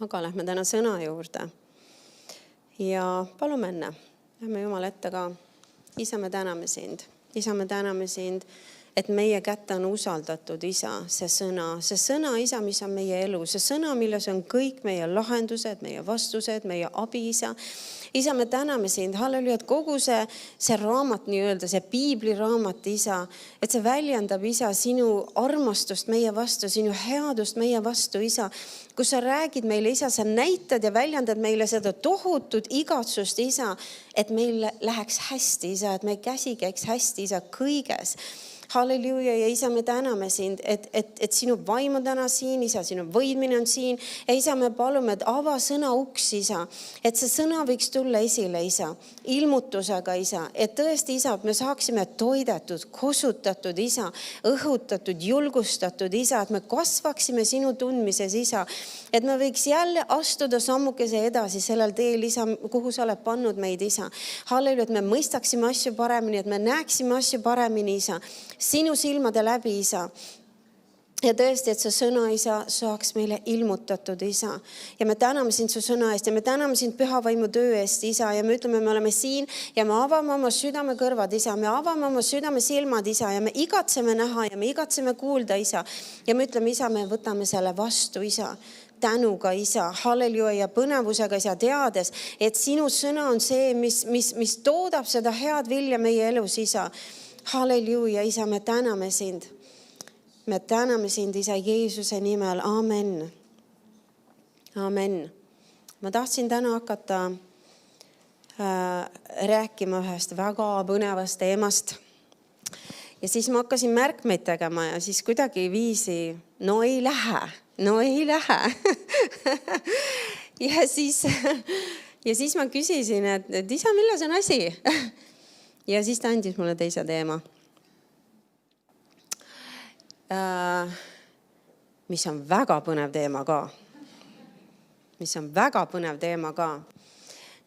Aga lähme täna sõna juurde. Ja palume enne. Lähme Jumala ette ka. Isa, me täname sind. Isa, me täname sind, et meie kätte on usaldatud, Isa, see sõna, Isa, mis on meie elu, see sõna, milles on kõik meie lahendused, meie vastused, meie abi, Isa. Isa, me täname sind, halleluja, et kogu see raamat, nii-öelda see piibliraamat, Isa, et see väljendab, Isa, sinu armastust meie vastu, sinu headust meie vastu, Isa, kus sa räägid meile, Isa, sa näitad ja väljendad meile seda tohutut igatsust, Isa, et meil läheks hästi, Isa, et meie käsi käiks hästi, Isa, kõiges. Halleluja ja Isa, me täname sind, et sinu vaim on täna siin, Isa, sinu võidmine on siin. Ja Isa, me palume, et ava sõna uks, Isa, et see sõna võiks tulla esile, Isa, ilmutusega, Isa, et tõesti, Isa, et me saaksime toidetud, kosutatud, Isa, õhutatud, julgustatud, Isa, et me kasvaksime sinu tundmises, Isa, et me võiks jälle astuda sammukese edasi sellel teel, Isa, kuhu sa oled pannud meid, Isa. Halleluja, et me mõistaksime asju paremini, et me näeksime asju paremini, Isa, sinu silmade läbi, Isa. Ja tõesti, et see sõna, Isa, saaks meile ilmutatud, Isa. Ja me täname sind su sõna eest ja me täname sind püha vaimu töö eest, Isa. Ja me ütleme, me oleme siin ja me avame oma südame kõrvad, Isa. Me avame oma südame silmad, Isa. Ja me igatseme näha ja me igatseme kuulda, Isa. Ja me ütleme, Isa, me võtame selle vastu, Isa. Tänuga, Isa, halleluja ja põnevusega, Isa, teades, et sinu sõna on see, mis toodab seda head vilja meie elus, Isa. Halleluja, Isa, me täname sind. Me täname sind, Isa, Jeesuse nimel. Amen. Amen. Ma tahtsin täna hakata rääkima ühest väga põnevast teemast. Ja siis ma hakkasin märkmeid tegema ja siis kuidagi viisi, no ei lähe. Ja siis ma küsisin, et Isa, milles on asi? Ja siis ta andis mulle teise teema. Mis on väga põnev teema ka.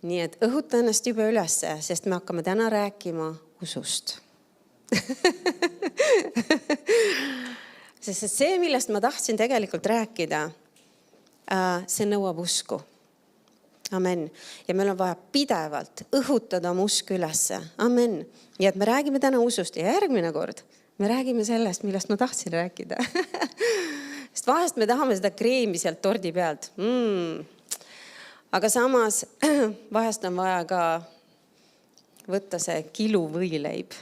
Nii et õhuta ennast juba ülesse, sest me hakkame täna rääkima usust. Sest see, millest ma tahtsin tegelikult rääkida, see nõuab usku. Amen. Ja meil on vaja pidevalt õhutada oma usku ülesse. Amen. Ja et me räägime täna usust ja järgmine kord me räägime sellest, millest ma tahtsin rääkida. Sest vahest me tahame seda kreemi sealt tordi pealt. Aga samas vahest on vaja ka võtta see kilu võileib,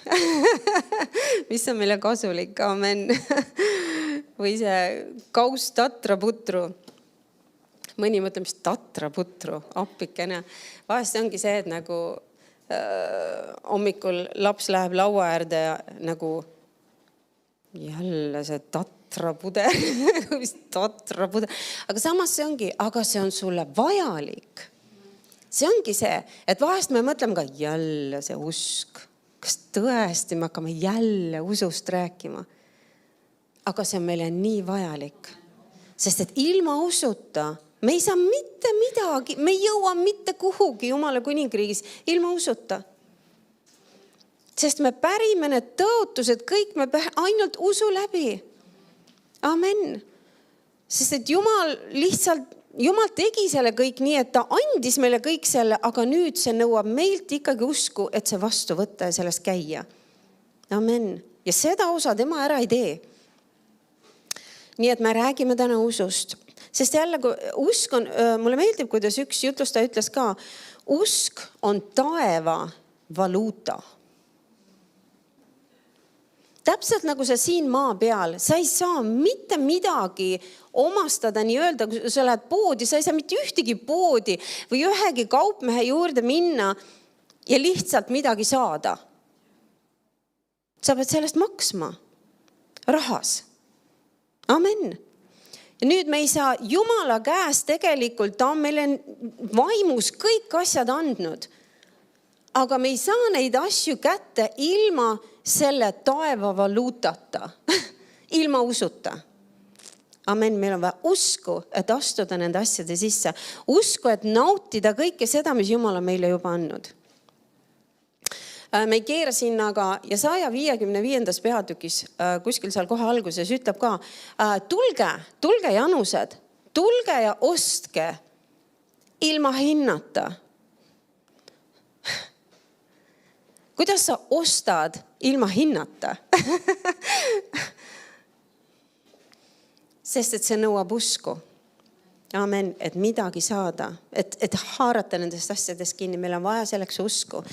mis on meile kasulik. Amen. Või see kaus tatraputru. Mõni mõtleb, mis tatraputru, appikene. Vahest ongi see, et nagu hommikul laps läheb laua äärde ja nagu jälle see tatrapuder. Mis tatrapuder. Aga samas see ongi, aga see on sulle vajalik. See ongi see, et vahest me mõtleme ka jälle see usk. Kas tõesti me hakkame jälle usust rääkima? Aga see on meile nii vajalik. Sest et ilma usuta me ei saa mitte midagi, me ei jõua mitte kuhugi Jumala kuningriigis ilma usuta. Sest me pärime need tõotused, kõik me ainult usu läbi. Amen. Sest et Jumal tegi selle kõik nii, et ta andis meile kõik selle, aga nüüd see nõuab meilt ikkagi usku, et see vastu võtta ja sellest käia. Amen. Ja seda osa tema ära ei tee. Nii et me räägime täna usust. Sest jälle, usk on, mulle meeldib, kuidas üks jutlustaja ütles ka, usk on taeva valuuta. Täpselt nagu sa siin maa peal, sa ei saa mitte midagi omastada, nii öelda, kui sa lähed poodi, sa ei saa mitte ühtegi poodi või ühegi kaupmehe juurde minna ja lihtsalt midagi saada. Sa pead sellest maksma rahas. Amen. Ja nüüd me ei saa Jumala käest tegelikult, ta on meile vaimus kõik asjad andnud. Aga me ei saa neid asju kätte ilma selle taeva valuutata, ilma usuta. Amen, meil on vaja usku, et astuda nende asjade sisse. Usku, et nautida kõike seda, mis Jumal on meile juba andnud. Me keera sinna aga ja 155. peatükis kuskil seal kohe alguses ütleb ka, tulge janused, tulge ja ostke ilma hinnata. Kuidas sa ostad ilma hinnata? Sest et see nõuab usku. Amen, et midagi saada, et haarata nendest asjadest kinni. Meil on vaja selleks usku.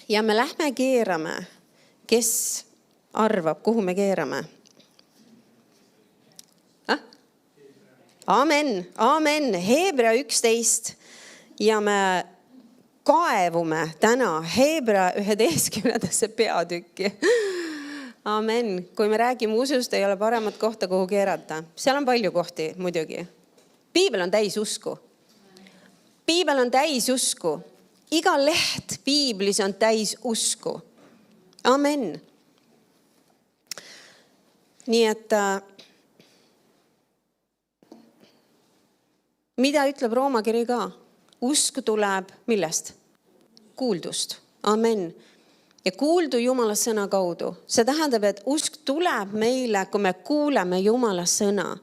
Ja me lähme keerame. Kes arvab, kuhu me keerame? Amen, amen. Heebrea 11 ja me kaevume täna Heebrea 11. peatükki. Amen. Kui me räägime usust, ei ole paremat kohta, kuhu keerata. Seal on palju kohti muidugi. Piibel on täis usku. Piibel on täis usku. Iga leht Piiblis on täis usku. Amen. Nii et mida ütleb Rooma kiri ka? Usk tuleb millest? Kuuldust. Amen. Ja kuuldu Jumala sõna kaudu. See tähendab, et usk tuleb meile, kui me kuuleme Jumala sõna.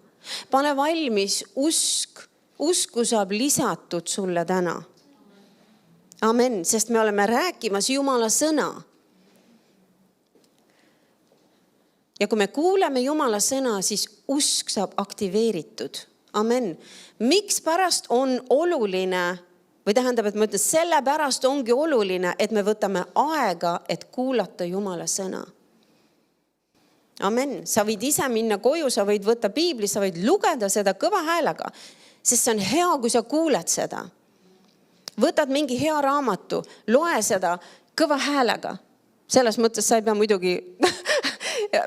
Pane valmis usk. Usku saab lisatud sulle täna. Amen. Sest me oleme rääkimas Jumala sõna. Ja kui me kuuleme Jumala sõna, siis usk saab aktiveeritud. Amen. Miks pärast on oluline, või tähendab, et ma ütlen, sellepärast ongi oluline, et me võtame aega, et kuulata Jumala sõna. Amen. Sa võid ise minna koju, sa võid võtta Piibli, sa võid lugeda seda kõva häälega, sest see on hea, kui sa kuuled seda. Võtad mingi hea raamatu, loe seda kõva häälega. Selles mõttes sa ei pea muidugi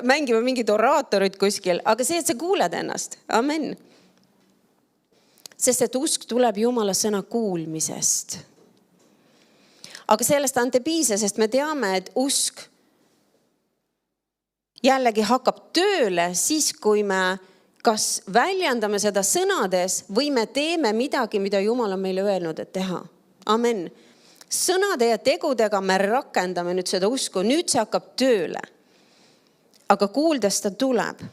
mängima mingid oraatorid kuskil, aga see, et sa kuuled ennast. Amen. Sest et usk tuleb Jumala sõna kuulmisest. Aga sellest ante piisa, sest me teame, et usk jällegi hakkab tööle siis, kui me kas väljendame seda sõnades või me teeme midagi, mida Jumal on meile öelnud, et teha. Amen. Sõnade ja tegudega me rakendame nüüd seda usku. Nüüd see hakkab tööle. Aga kuuldes ta tuleb.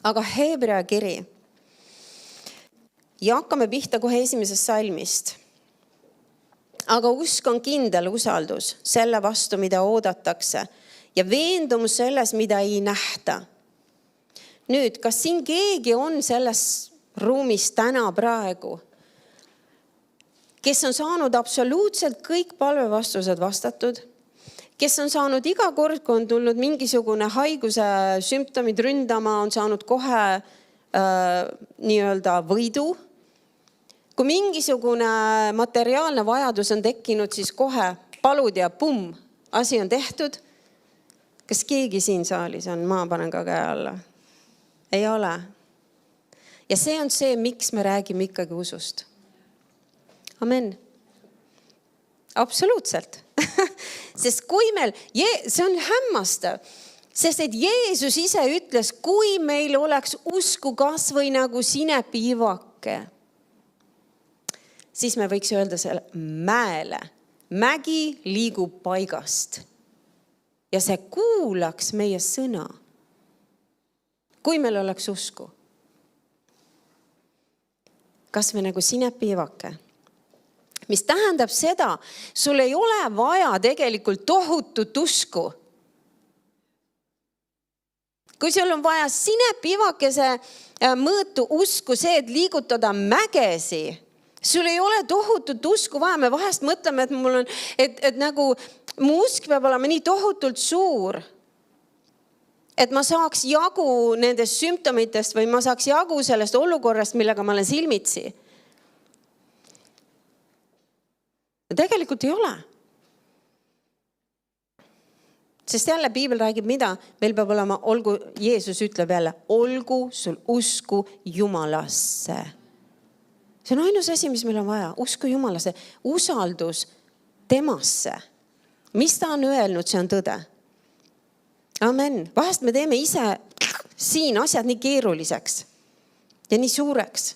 Aga Heebrea kiri. Ja hakkame pihta kohe esimesest salmist. Aga usk on kindel usaldus selle vastu, mida oodatakse ja veendumus selles, mida ei nähta. Nüüd, kas siin keegi on selles ruumis täna praegu, kes on saanud absoluutselt kõik palvevastused vastatud, kes on saanud iga kord, kui on tulnud mingisugune haiguse sümptomid ründama, on saanud kohe nii-öelda võidu. Kui mingisugune materiaalne vajadus on tekkinud, siis kohe palud ja pum, asi on tehtud. Kas keegi siin saalis on? Ma panen ka käe alla. Ei ole. Ja see on see, miks me räägime ikkagi usust. Amen. Absoluutselt. Sest kui meil, see on hämmastav, sest et Jeesus ise ütles, kui meil oleks usku kas või nagu sinepiivake, siis me võiks öelda selle mäele. Mägi liigub paigast. Ja see kuulaks meie sõna, kui meil oleks usku. Kas me nagu sinepiivake? Mis tähendab seda, sul ei ole vaja tegelikult tohutut usku. Kui sul on vaja sinepiivakese mõõtu usku, see, et liigutada mägesi, sul ei ole tohutut usku vaja. Me vahest mõtleme, et mul on, et nagu mu usk peab olema nii tohutult suur, et ma saaks jagu nendest sümptomitest või ma saaks jagu sellest olukorrast, millega ma olen silmitsi. Tegelikult ei ole. Sest jälle Piibel räägib mida? Meil peab olema, Jeesus ütleb jälle, olgu sul usku Jumalasse. See on ainus asi, mis meil on vaja. Usku Jumalasse. Usaldus temasse. Mis ta on öelnud, see on tõde. Amen. Vahest me teeme ise siin asjad nii keeruliseks ja nii suureks.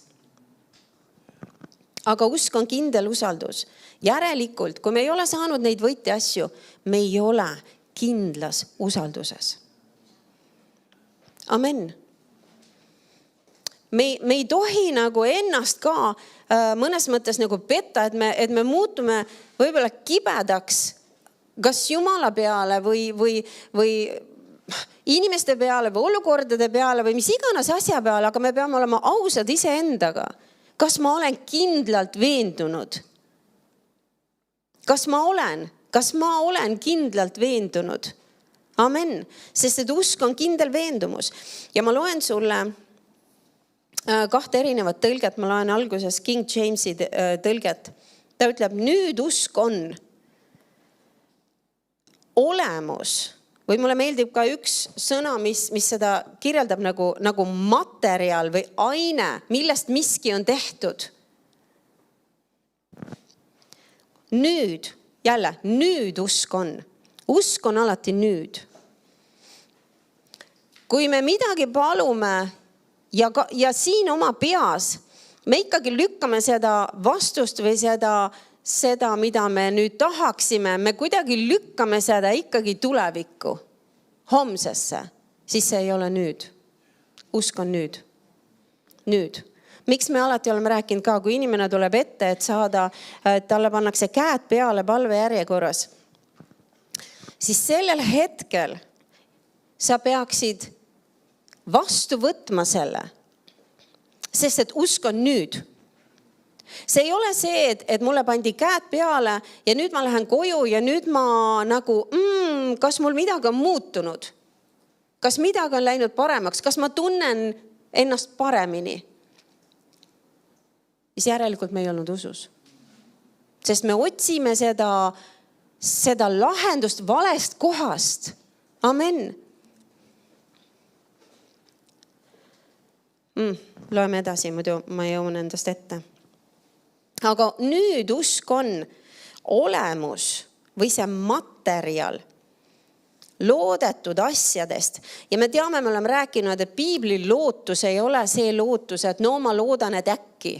Aga usk on kindel usaldus. Järelikult, kui me ei ole saanud neid võtteasju, me ei ole kindlas usalduses. Amen. me ei tohi nagu ennast ka mõnes mõttes nagu petta, et me muutume võib-olla kibedaks kas Jumala peale või inimeste peale või olukordade peale või mis iganes asja peale, aga me peame olema ausad iseendaga. Kas ma olen kindlalt veendunud? Kas ma olen kindlalt veendunud? Amen. Sest et usk on kindel veendumus. Ja ma loen sulle 2 erinevat tõlget. Ma loen alguses King Jamesi tõlget. Ta ütleb, nüüd usk on olemus. Või mulle meeldib ka üks sõna, mis seda kirjeldab nagu materjal või aine, millest miski on tehtud. Nüüd, jälle, nüüd usk on. Usk on alati nüüd. Kui me midagi palume ja siin oma peas, me ikkagi lükkame seda vastust või seda, mida me nüüd tahaksime, me kuidagi lükkame seda ikkagi tulevikku, homsesse, siis see ei ole nüüd. Usk on nüüd. Nüüd. Miks me alati oleme rääkinud ka, kui inimene tuleb ette, et saada, talle pannakse käed peale palve järjekorras, siis sellel hetkel sa peaksid vastu võtma selle, sest et usk on nüüd. See ei ole see, et mulle pandi käed peale ja nüüd ma lähen koju ja nüüd ma nagu, kas mul midagi on muutunud? Kas midagi on läinud paremaks? Kas ma tunnen ennast paremini? Siis järelikult me ei olnud usus. Sest me otsime seda lahendust valest kohast. Amen. Loeme edasi, muidu ma jõuan endast ette. Aga nüüd usk on olemus või see materjal loodetud asjadest. Ja me teame, me oleme rääkinud, et piibli lootus ei ole see lootus, et no ma loodan, et äkki.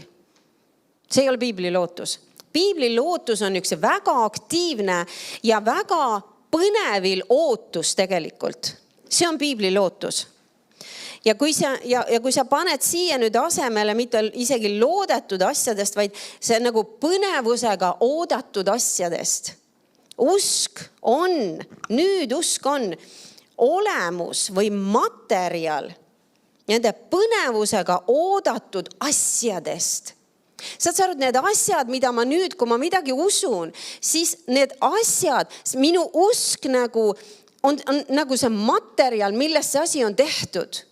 See ei ole piibli lootus. Piibli lootus on üks väga aktiivne ja väga põnevil ootus tegelikult. See on piibli lootus. Ja kui sa paned siia nüüd asemele mitte isegi loodetud asjadest, vaid see nagu põnevusega oodatud asjadest. Usk on, nüüd usk on olemus või materjal nende põnevusega oodatud asjadest. Saad sa aru, need asjad, mida ma nüüd, kui ma midagi usun, siis need asjad, minu usk on nagu see materjal, millest see asi on tehtud.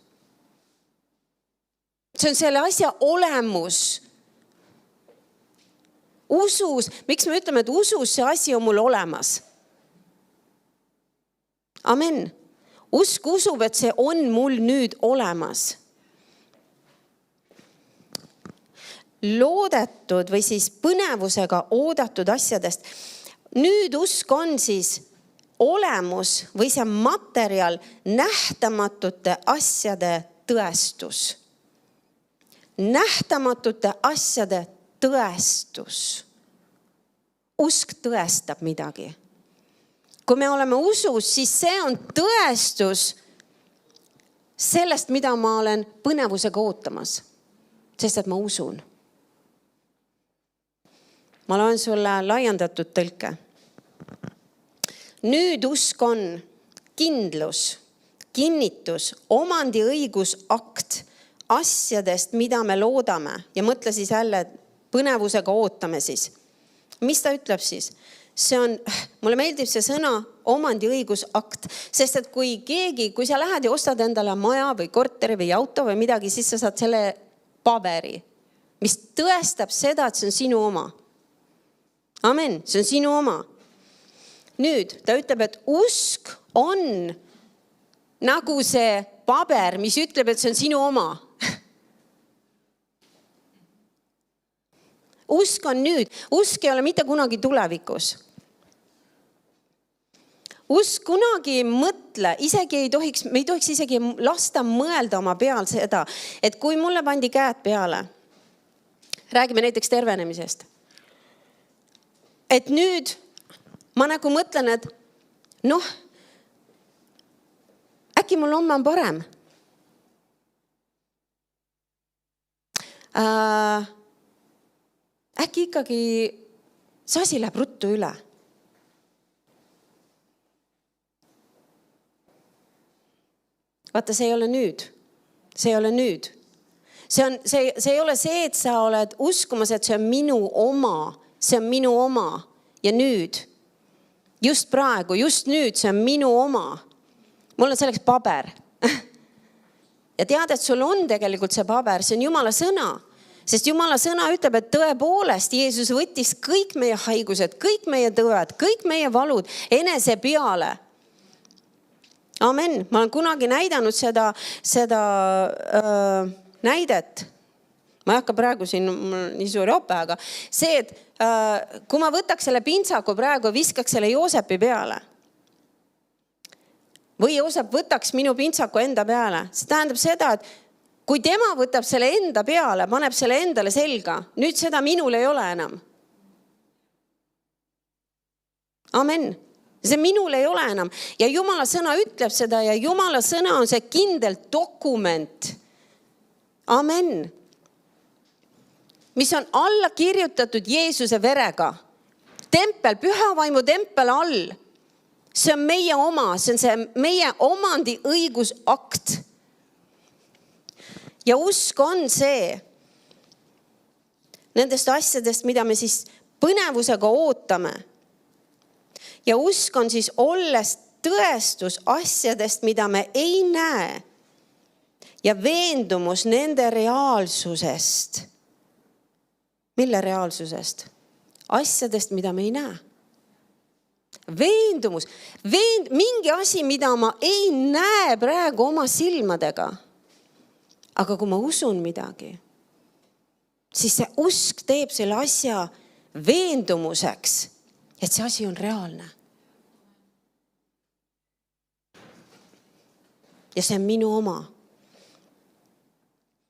See on selle asja olemus. Usus, miks me ütleme, et usus see asi on mul olemas? Amen. Usk usub, et see on mul nüüd olemas. Loodetud või siis põnevusega oodatud asjadest. Nüüd usk on siis olemus või see materjal nähtamatute asjade tõestus. Nähtamatute asjade tõestus. Usk tõestab midagi. Kui me oleme usus, siis see on tõestus sellest, mida ma olen põnevusega ootamas. Sest et ma usun. Ma loen sulle laiendatud tõlke. Nüüd usk on kindlus, kinnitus, omandiõigus, akt asjadest, mida me loodame. Ja mõtle siis jälle, põnevusega ootame siis. Mis ta ütleb siis? Mulle meeldib see sõna omandiõigus akt. Sest et kui sa lähed ja ostad endale maja või korteri või auto või midagi, siis sa saad selle paberi, mis tõestab seda, et see on sinu oma. Amen, see on sinu oma. Nüüd ta ütleb, et usk on nagu see paber, mis ütleb, et see on sinu oma. Usk on nüüd. Usk ei ole mitte kunagi tulevikus. Usk kunagi mõtle, me ei tohiks isegi lasta mõelda oma peal seda, et kui mulle pandi käed peale, räägime näiteks tervenemisest, et nüüd ma nagu mõtlen, et äkki mul homme on parem. äkki ikkagi see asi läheb ruttu üle. Vaata, see ei ole nüüd. See ei ole nüüd. See ei ole see, et sa oled uskumas, et see on minu oma. See on minu oma. Ja nüüd, just praegu, just nüüd, see on minu oma. Mul on selleks paber. Ja tead, et sul on tegelikult see paber. See on Jumala sõna. Sest Jumala sõna ütleb, et tõepoolest Jeesus võttis kõik meie haigused, kõik meie tõved, kõik meie valud enese peale. Amen. Ma olen kunagi näidanud seda näidet. Ma ei hakka praegu siin nii suuri ope, aga see, et kui ma võtaks selle pintsaku praegu, viskaks selle Joosepi peale. Või Joosep võtaks minu pintsaku enda peale. See tähendab seda, et kui tema võtab selle enda peale, paneb selle endale selga, nüüd seda minul ei ole enam. Amen. See minul ei ole enam. Ja Jumala sõna ütleb seda ja Jumala sõna on see kindel dokument. Amen. Mis on alla kirjutatud Jeesuse verega. Tempel, püha vaimu tempel all. See on meie oma, see on see meie omandi õigusakt. Ja usk on see nendest asjadest, mida me siis põnevusega ootame. Ja usk on siis olles tõestus asjadest, mida me ei näe. Ja veendumus nende reaalsusest. Mille reaalsusest? Asjadest, mida me ei näe. Veendumus. Mingi asi, mida ma ei näe praegu oma silmadega. Aga kui ma usun midagi, siis see usk teeb selle asja veendumuseks, et see asi on reaalne. Ja see on minu oma.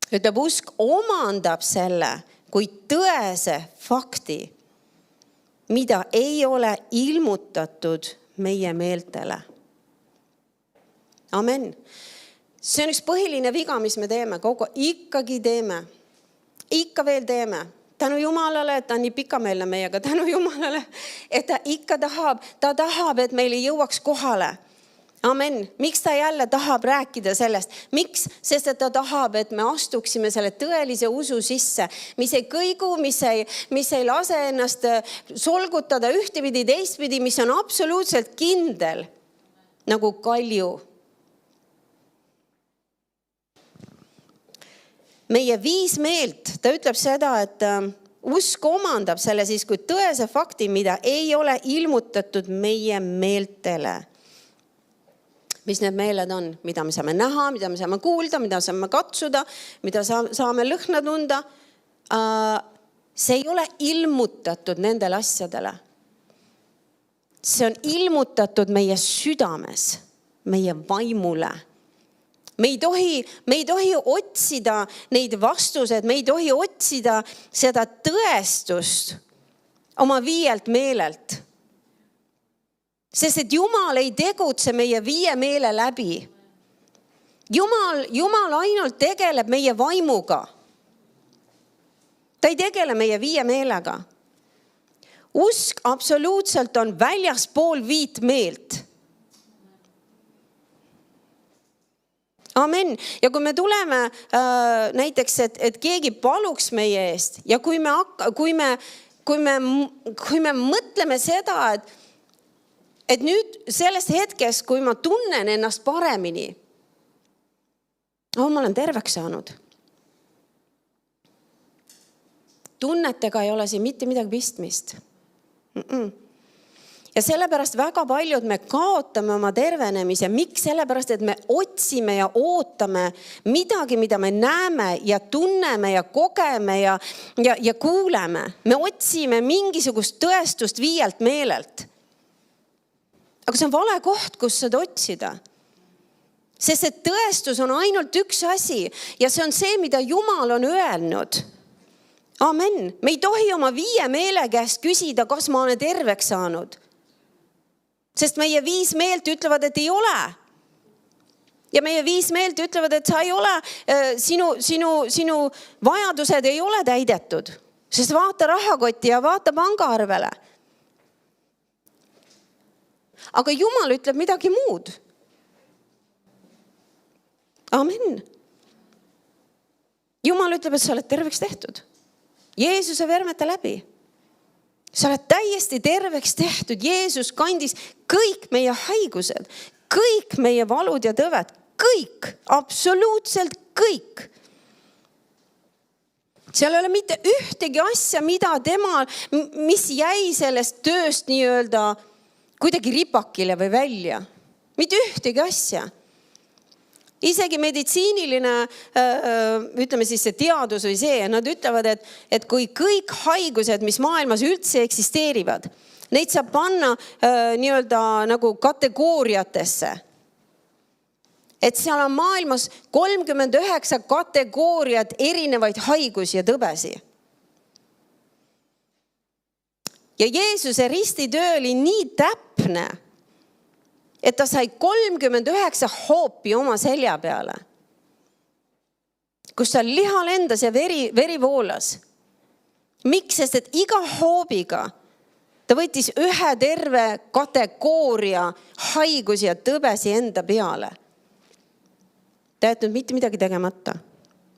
Ütleb, usk omandab selle kui tõese fakti, mida ei ole ilmutatud meie meeltele. Amen. See on üks põhiline viga, mis me teeme. Ikkagi teeme. Ikka veel teeme. Tänu Jumalale, et ta on nii pikameelne meiega. Tänu Jumalale, et ta ikka tahab. Ta tahab, et meil ei jõuaks kohale. Amen. Miks ta jälle tahab rääkida sellest? Miks? Sest et ta tahab, et me astuksime selle tõelise usu sisse, mis ei kõigu, mis ei lase ennast solgutada ühtepidi, teistpidi, mis on absoluutselt kindel, nagu kalju. Meie viis meelt, ta ütleb seda, et usk omandab selle siis kui tõese fakti, mida ei ole ilmutatud meie meeltele. Mis need meeled on? Mida me saame näha, mida me saame kuulda, mida saame katsuda, mida saame lõhna tunda. See ei ole ilmutatud nendele asjadele. See on ilmutatud meie südames, meie vaimule. Me ei tohi otsida neid vastused, me ei tohi otsida seda tõestust oma viielt meelelt. Sest et Jumal ei tegutse meie viie meele läbi. Jumal ainult tegeleb meie vaimuga. Ta ei tegele meie viie meelega. Usk absoluutselt on väljaspool viit meelt. Amen. Ja kui me tuleme näiteks, et keegi paluks meie eest ja kui me mõtleme seda, et nüüd sellest hetkest, kui ma tunnen ennast paremini, ma olen terveks saanud. Tunnetega ei ole siin mitte midagi pistmist. Ja sellepärast väga paljud me kaotame oma tervenemise. Miks? Sellepärast, et me otsime ja ootame midagi, mida me näeme ja tunneme ja kogeme ja kuuleme. Me otsime mingisugust tõestust viielt meelelt. Aga see on vale koht, kus seda otsida. Sest see tõestus on ainult üks asi ja see on see, mida Jumal on öelnud. Amen. Me ei tohi oma viie meele käest küsida, kas ma olen terveks saanud. Sest meie viis meelt ütlevad, et ei ole. Ja meie 5 meelt ütlevad, et sa ei ole, sinu vajadused ei ole täidetud. Sest vaata rahakotti ja vaata pangaarvele. Aga Jumal ütleb midagi muud. Amen. Jumal ütleb, et sa oled terveks tehtud. Jeesuse vermete läbi. Sa oled täiesti terveks tehtud. Jeesus kandis kõik meie haigused, kõik meie valud ja tõved, kõik, absoluutselt kõik. Seal ei ole mitte ühtegi asja, mis jäi sellest tööst nii-öelda kuidagi ripakile või välja. Mitte ühtegi asja. Isegi meditsiiniline, ütleme siis see teadus või see, nad ütlevad, et kui kõik haigused, mis maailmas üldse eksisteerivad, neid saab panna nii-öelda nagu kategooriatesse. Et seal on maailmas 39 kategooriat erinevaid haigusi ja tõbesi. Ja Jeesuse ristitöö oli nii täpne, et ta sai 39 hoopi oma selja peale, kus tal liha lendas ja veri voolas. Miks? Sest et iga hoobiga ta võttis ühe terve kategooria haigusi ja tõbesi enda peale. Ta ei jätnud mitte midagi tegemata.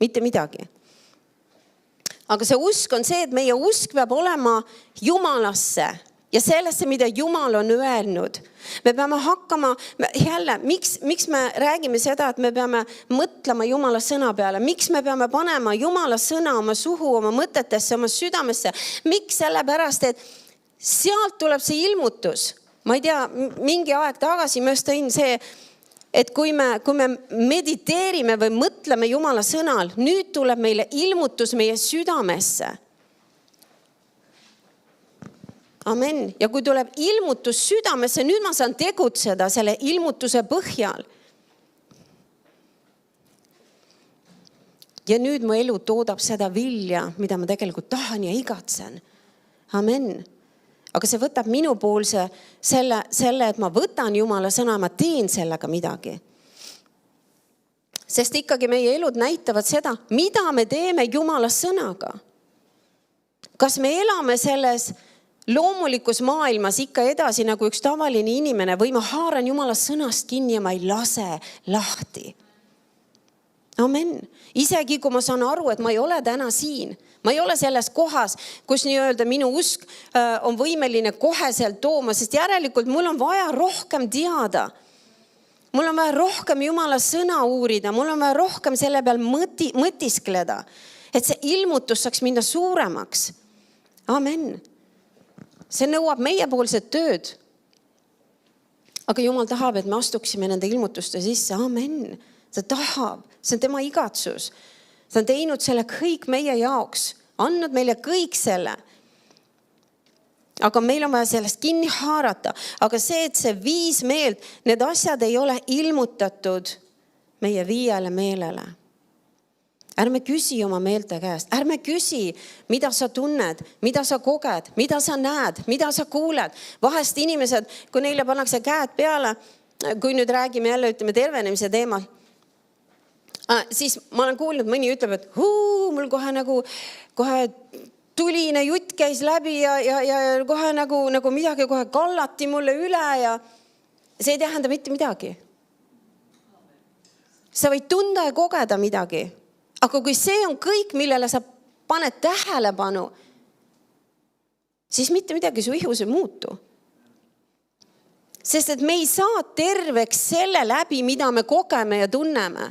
Mitte midagi. Aga see usk on see, et meie usk peab olema Jumalasse ja sellesse, mida Jumal on öelnud. Me peame hakkama, jälle, miks me räägime seda, et me peame mõtlema Jumala sõna peale? Miks me peame panema Jumala sõna oma suhu, oma mõtetesse, oma südamesse? Miks? Sellepärast, et sealt tuleb see ilmutus. Ma ei tea, mingi aeg tagasi ma just tõin see, et kui me mediteerime või mõtleme Jumala sõnal, nüüd tuleb meile ilmutus meie südamesse. Amen. Ja kui tuleb ilmutus südamesse, nüüd ma saan tegutseda selle ilmutuse põhjal. Ja nüüd mu elu toodab seda vilja, mida ma tegelikult tahan ja igatsen. Amen. Aga see võtab minupoolse selle, et ma võtan Jumala sõna, ma teen sellega midagi. Sest ikkagi meie elud näitavad seda, mida me teeme Jumala sõnaga. Kas me elame selles loomulikus maailmas ikka edasi nagu üks tavaline inimene või ma haaran Jumala sõnast kinni ja ma ei lase lahti. Amen. Isegi kui ma saan aru, et ma ei ole täna siin. Ma ei ole selles kohas, kus nii-öelda minu usk on võimeline koheselt tooma, sest järelikult mul on vaja rohkem teada. Mul on vaja rohkem Jumala sõna uurida, mul on vaja rohkem selle peal mõtiskleda, et see ilmutus saaks minna suuremaks. Amen. See nõuab meiepoolset tööd. Aga Jumal tahab, et me astuksime nende ilmutuste sisse. Amen. Ta tahab. See on tema igatsus. Ta on teinud selle kõik meie jaoks. Andnud meile kõik selle. Aga meil on vaja sellest kinni haarata. Aga see, et see 5 meelt, need asjad ei ole ilmutatud meie 5 meelele. Ärme küsi oma meelte käest. Ärme küsi, mida sa tunned, mida sa koged, mida sa näed, mida sa kuuled. Vahest inimesed, kui neile pannakse käed peale, kui nüüd räägime jälle, ütleme tervenemise teemal, siis ma olen kuulnud, mõni ütleb, et mul kohe tuline jutt käis läbi ja kohe nagu midagi kohe kallati mulle üle ja see ei tähenda mitte midagi. Sa võid tunda ja kogeda midagi. Aga kui see on kõik, millele sa paned tähelepanu, siis mitte midagi su ihus ei muutu. Sest et me ei saa terveks selle läbi, mida me kogeme ja tunneme.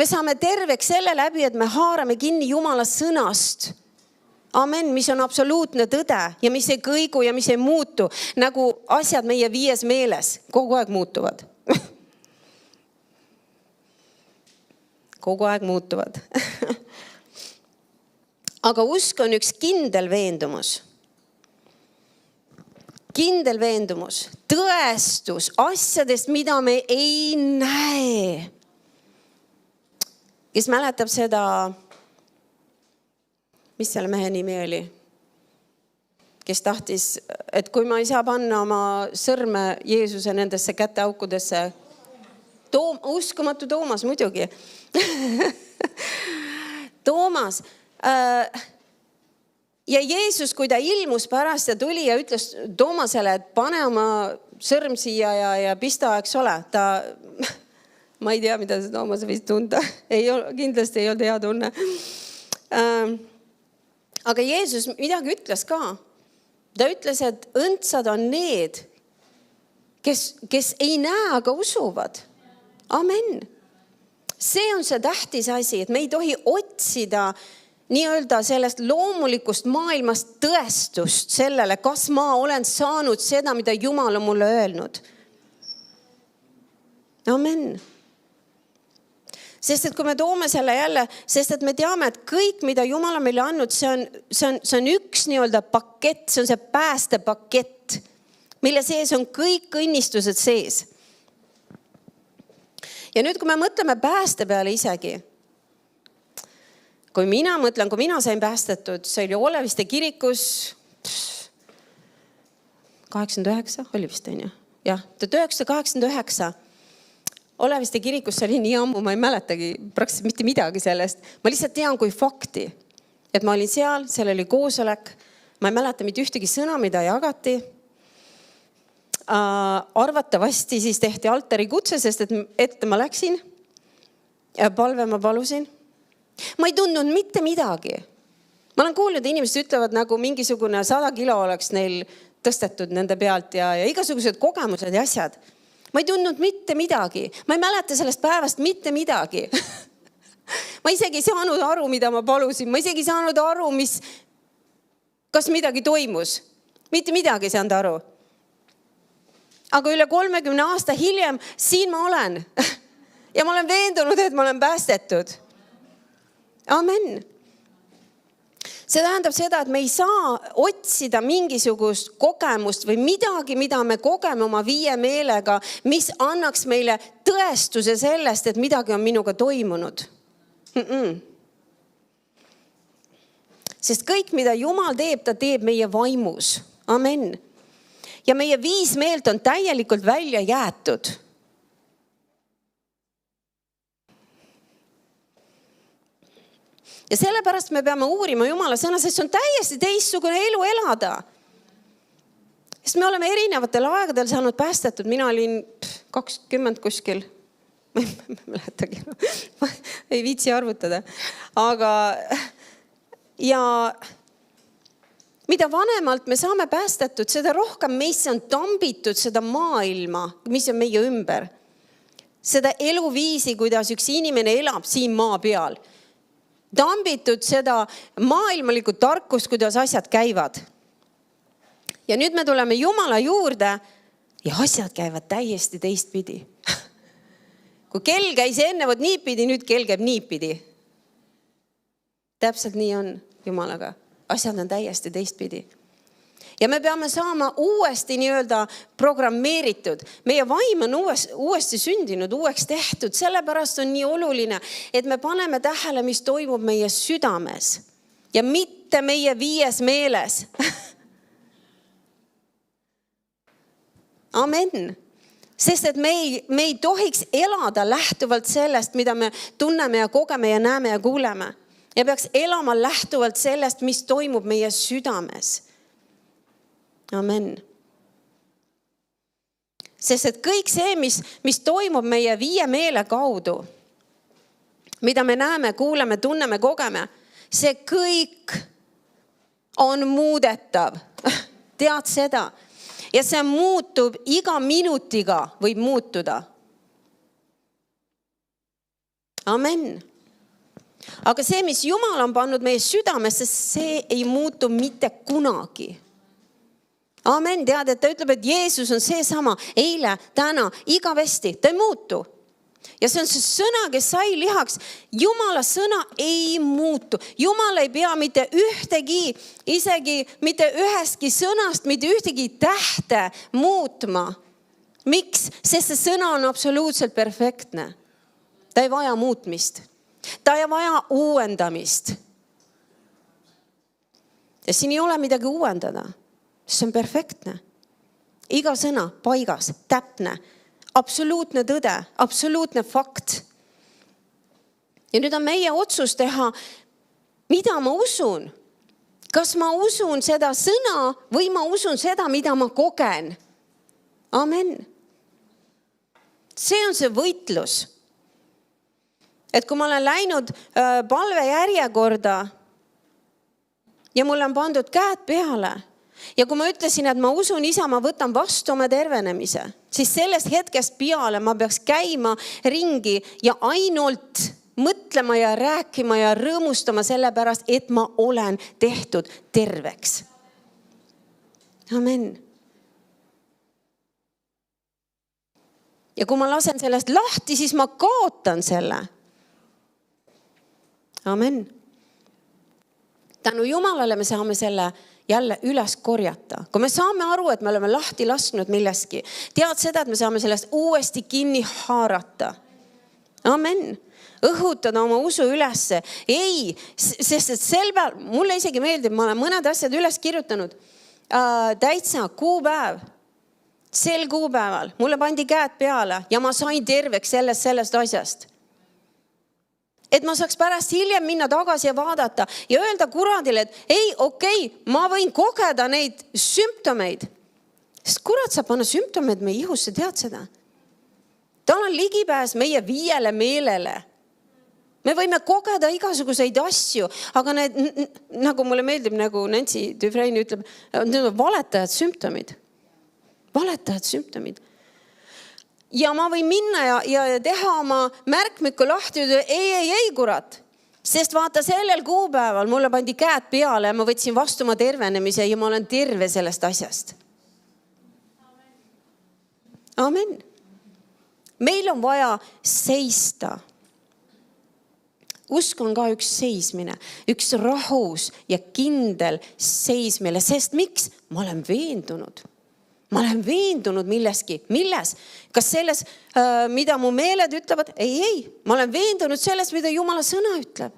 Me saame terveks selle läbi, et me haarame kinni Jumala sõnast. Amen, mis on absoluutne tõde ja mis ei kõigu ja mis ei muutu, nagu asjad meie 5 meeles kogu aeg muutuvad. Kogu aeg muutuvad. Aga usk on üks kindel veendumus. Kindel veendumus, tõestus asjadest, mida me ei näe. Kes mäletab seda, mis selle mehe nimi oli? Kes tahtis, et kui ma ei saa panna oma sõrme Jeesuse nendesse käteaukudesse, Uskumatu Toomas muidugi. Toomas. Ja Jeesus, kui ta ilmus pärast ja tuli ja ütles Toomasele, et pane oma sõrm siia ja pista, eks ole. Ma ei tea, mida see Toomas võis tunda. Kindlasti ei olnud hea tunne. Aga Jeesus midagi ütles ka. Ta ütles, et õndsad on need, kes ei näe, aga usuvad. Amen. See on see tähtis asi, et me ei tohi otsida nii-öelda sellest loomulikust maailmast tõestust sellele, kas ma olen saanud seda, mida Jumal on mulle öelnud. Amen. Sest et kui me toome selle jälle, sest et me teame, et kõik, mida Jumal on meile andnud, see on üks nii-öelda pakett, see on see päästepakett, mille sees on kõik õnnistused sees. Ja nüüd, kui me mõtleme pääste peale isegi, kui mina sain päästetud, see oli Oleviste kirikus 89, oli vist on ju? Jah, 1989. Oleviste kirikus oli nii ammu, ma ei mäletagi praktiliselt mitte midagi sellest. Ma lihtsalt tean kui fakti, et ma olin seal oli koosolek, ma ei mäleta mitte ühtegi sõna, mida jagati. Arvatavasti siis tehti altari kutse, sest et ma läksin ja palve ma palusin. Ma ei tundnud mitte midagi. Ma olen kuulnud, inimesed ütlevad nagu mingisugune 100 kilo oleks neil tõstetud nende pealt ja igasugused kogemused ja asjad. Ma ei tundnud mitte midagi. Ma ei mäleta sellest päevast mitte midagi. Ma isegi ei saanud aru, mida ma palusin. Ma isegi ei saanud aru, kas midagi toimus. Mitte midagi ei saanud aru. Aga üle 30 aasta hiljem siin ma olen. Ja ma olen veendunud, et ma olen päästetud. Amen. See tähendab seda, et me ei saa otsida mingisugust kogemust või midagi, mida me kogeme oma viie meelega, mis annaks meile tõestuse sellest, et midagi on minuga toimunud. Sest kõik, mida Jumal teeb, ta teeb meie vaimus. Amen. Ja meie viis meelt on täielikult välja jäetud. Ja sellepärast me peame uurima Jumala sõna, sest see on täiesti teistsugune elu elada. Sest me oleme erinevatel aegadel saanud päästetud. Mina olin 20 kuskil. Ma ei mäletagi. Ma ei viitsi arvutada. Aga ja mida vanemalt me saame päästetud, seda rohkem meisse on tambitud seda maailma, mis on meie ümber. Seda eluviisi, kuidas üks inimene elab siin maa peal. Tambitud seda maailmalikku tarkust, kuidas asjad käivad. Ja nüüd me tuleme Jumala juurde ja asjad käivad täiesti teistpidi. Kui kell käis enne võt niipidi, nüüd kell käib niipidi. Täpselt nii on Jumalaga. Asjad on täiesti teistpidi. Ja me peame saama uuesti nii-öelda programmeeritud. Meie vaim on uuesti sündinud, uueks tehtud. Sellepärast on nii oluline, et me paneme tähele, mis toimub meie südames ja mitte meie viies meeles. Amen. Sest et me ei tohiks elada lähtuvalt sellest, mida me tunneme ja kogeme ja näeme ja kuuleme. Ja peaks elama lähtuvalt sellest, mis toimub meie südames. Amen. Sest et kõik see, mis toimub meie viie meele kaudu, mida me näeme, kuuleme, tunneme, kogeme, see kõik on muudetav. Tead seda? Ja see muutub iga minutiga, võib muutuda. Amen. Aga see, mis Jumal on pannud meie südamesse, see ei muutu mitte kunagi. Amen, tead, et ta ütleb, et Jeesus on see sama eile, täna, igavesti, ta ei muutu. Ja see on see sõna, kes sai lihaks. Jumala sõna ei muutu. Jumal ei pea mitte ühtegi, isegi mitte ühestki sõnast, mitte ühtegi tähte muutma. Miks? Sest see sõna on absoluutselt perfektne. Ta ei vaja muutmist. Ta ei vaja uuendamist. Ja siin ei ole midagi uuendada. See on perfektne. Iga sõna paigas, täpne. absoluutne tõde, absoluutne fakt. Ja nüüd on meie otsus teha, mida ma usun. Kas ma usun seda sõna või ma usun seda, mida ma kogen. Amen. See on see võitlus. Et kui ma olen läinud palve järjekorda ja mulle on pandud käed peale ja kui ma ütlesin, et ma usun isa, ma võtan vastu oma tervenemise, siis sellest hetkest peale ma peaks käima ringi ja ainult mõtlema ja rääkima ja rõõmustama selle pärast, et ma olen tehtud terveks. Amen. Ja kui ma lasen sellest lahti, siis ma kaotan selle. Amen. Tänu Jumalale me saame selle jälle üles korjata. Kui me saame aru, et me oleme lahti lasknud milleski, tead seda, et me saame sellest uuesti kinni haarata. Amen. Õhutada oma usu ülesse. Ei, sest et sel päeval, mulle isegi meeldib, ma olen mõned asjad üles kirjutanud. Täitsa kuupäev. Sel kuupäeval mulle pandi käed peale ja ma sain terveks sellest asjast. Et ma saaks pärast hiljem minna tagasi ja vaadata ja öelda kuradile, et ei, okei, ma võin kogeda neid sümptomeid. Sest kurat saab panna sümptomeid meie ihusse, tead seda? Tal on ligipääs meie 5 meelele. Me võime kogeda igasuguseid asju, aga need, nagu mulle meeldib, nagu Nancy Dufresne ütleb, need on valetajad sümptomid. Valetajad sümptomid. Ja ma võin minna ja teha oma märkmikku lahti ja ei, kurat. Sest vaata, sellel kuupäeval mulle pandi käed peale ja ma võtsin vastu oma tervenemise ja ma olen terve sellest asjast. Amen. Meil on vaja seista. Usk on ka üks seismine, üks rahus ja kindel seismine. Sest miks? Ma olen veendunud. Ma olen veendunud milleski. Milles? Kas selles, mida mu meeled ütlevad? Ei. Ma olen veendunud selles, mida Jumala sõna ütleb.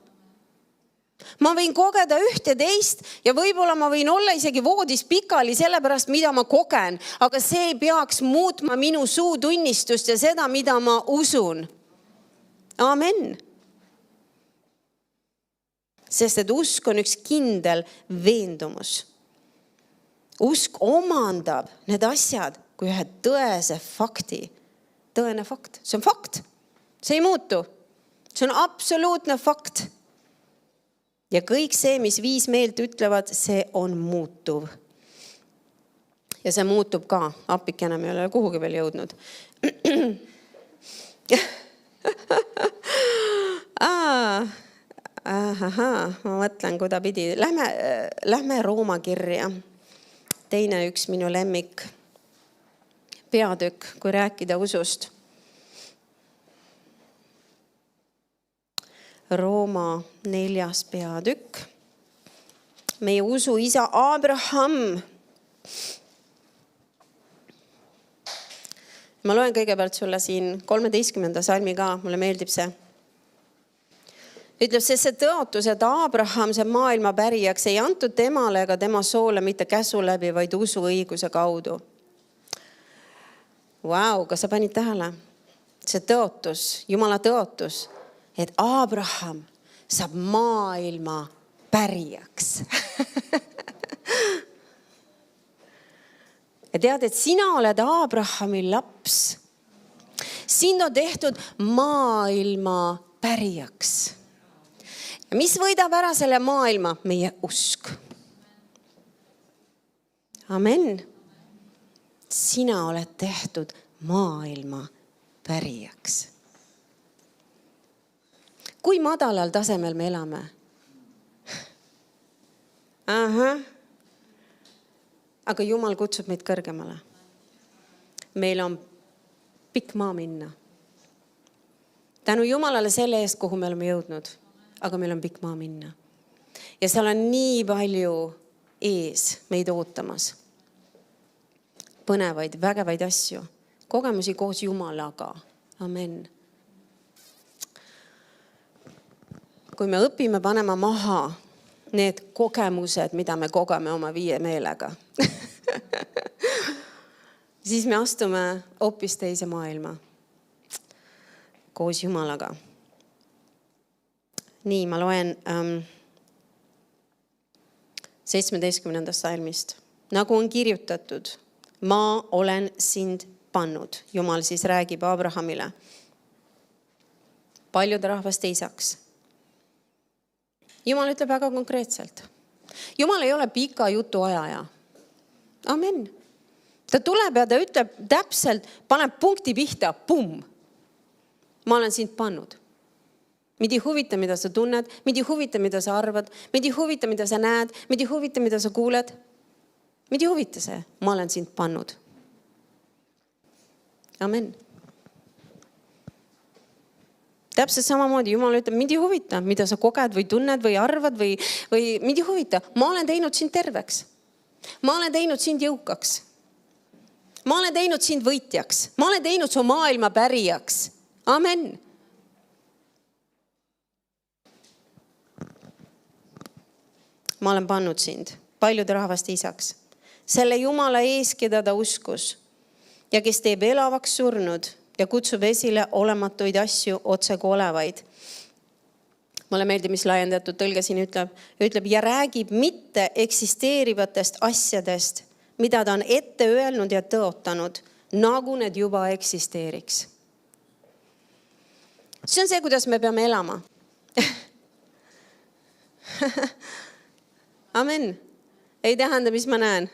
Ma võin kogeda üht ja teist ja võib-olla ma võin olla isegi voodis pikali sellepärast, mida ma kogen. Aga see peaks muutma minu suutunnistust ja seda, mida ma usun. Amen. Sest et usk on üks kindel veendumus. Usk omandab need asjad kui ühe tõese fakti. Tõene fakt. See on fakt. See ei muutu. See on absoluutne fakt. Ja kõik see, mis 5 meelt ütlevad, see on muutuv. Ja see muutub ka. Appikene me ei ole kuhugi veel jõudnud. Ma mõtlen, kuda pidi. Lähme Rooma kirja. Teine üks minu lemmik peatükk, kui rääkida usust. Rooma 4. peatükk. Meie usu isa Abraham. Ma loen kõigepealt sulle siin 13. salmi ka, mulle meeldib see. Ütleb, sest see tõotus, et Abraham see maailma pärijaks ei antud temale ega tema soole mitte käsu läbi, vaid usu õiguse kaudu. Vau, kas sa panid tähele? See tõotus, Jumala tõotus, et Abraham saab maailma pärijaks. Ja tead, et sina oled Abrahami laps. Sind on tehtud maailma pärijaks. Ja mis võidab ära selle maailma? Meie usk. Amen. Sina oled tehtud maailma pärijaks. Kui madalal tasemel me elame? Aga Jumal kutsub meid kõrgemale. Meil on pikk maa minna. Tänu Jumalale selle eest, kuhu me oleme jõudnud. Aga meil on pikk maa minna. Ja seal on nii palju ees meid ootamas. Põnevaid, vägevaid asju. Kogemusi koos Jumalaga. Amen. Kui me õpime panema maha need kogemused, mida me kogeme oma 5 meelega, siis me astume hoopis teise maailma koos Jumalaga. Nii, ma loen 17. salmist. Nagu on kirjutatud, ma olen sind pannud. Jumal siis räägib Abrahamile. Paljude rahvaste isaks. Jumal ütleb väga konkreetselt. Jumal ei ole pika jutu ajaja. Amen. Ta tuleb ja ta ütleb täpselt, paneb punkti pihta, pum. Ma olen sind pannud. Mind ei huvita, mida sa tunned, mind ei huvita, mida sa arvad, mind ei huvita, mida sa näed, mind ei huvita, mida sa kuuled. Mind ei huvita see, ma olen sind pannud. Amen. Täpselt samamoodi Jumal ütleb, mind ei huvita, mida sa koged või tunned või arvad või mind ei huvita. Ma olen teinud sind terveks. Ma olen teinud sind jõukaks. Ma olen teinud sind võitjaks. Ma olen teinud su maailma pärijaks. Amen. Ma olen pannud sind paljude rahvaste isaks. Selle Jumala ees, keda ta uskus ja kes teeb elavaks surnud ja kutsub esile olematuid asju otsegu olevaid. Mulle meeldib, mis laiendatud tõlge siin ütleb ja räägib mitte eksisteerivatest asjadest, mida ta on ette öelnud ja tõotanud, nagu need juba eksisteeriks. See on see, kuidas me peame elama. Amen. Ei tähenda, mis ma näen.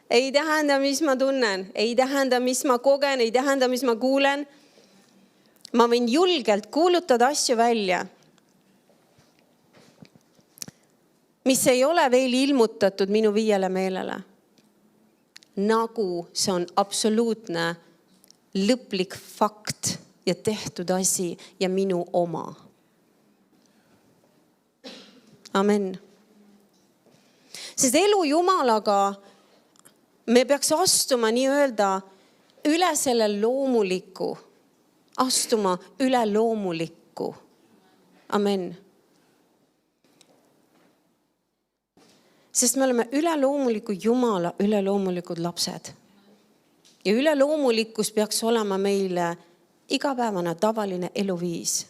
Ei tähenda, mis ma tunnen. Ei tähenda, mis ma kogen. Ei tähenda, mis ma kuulen. Ma võin julgelt kuulutada asju välja, mis ei ole veel ilmutatud minu viiele meelele. Nagu see on absoluutne lõplik fakt ja tehtud asi ja minu oma. Amen. Sest elu Jumalaga me peaks astuma nii-öelda üle selle loomuliku. Astuma üle loomuliku. Amen. Sest me oleme üleloomuliku Jumala, üleloomulikud lapsed. Ja üleloomulikkus peaks olema meile igapäevane tavaline eluviis.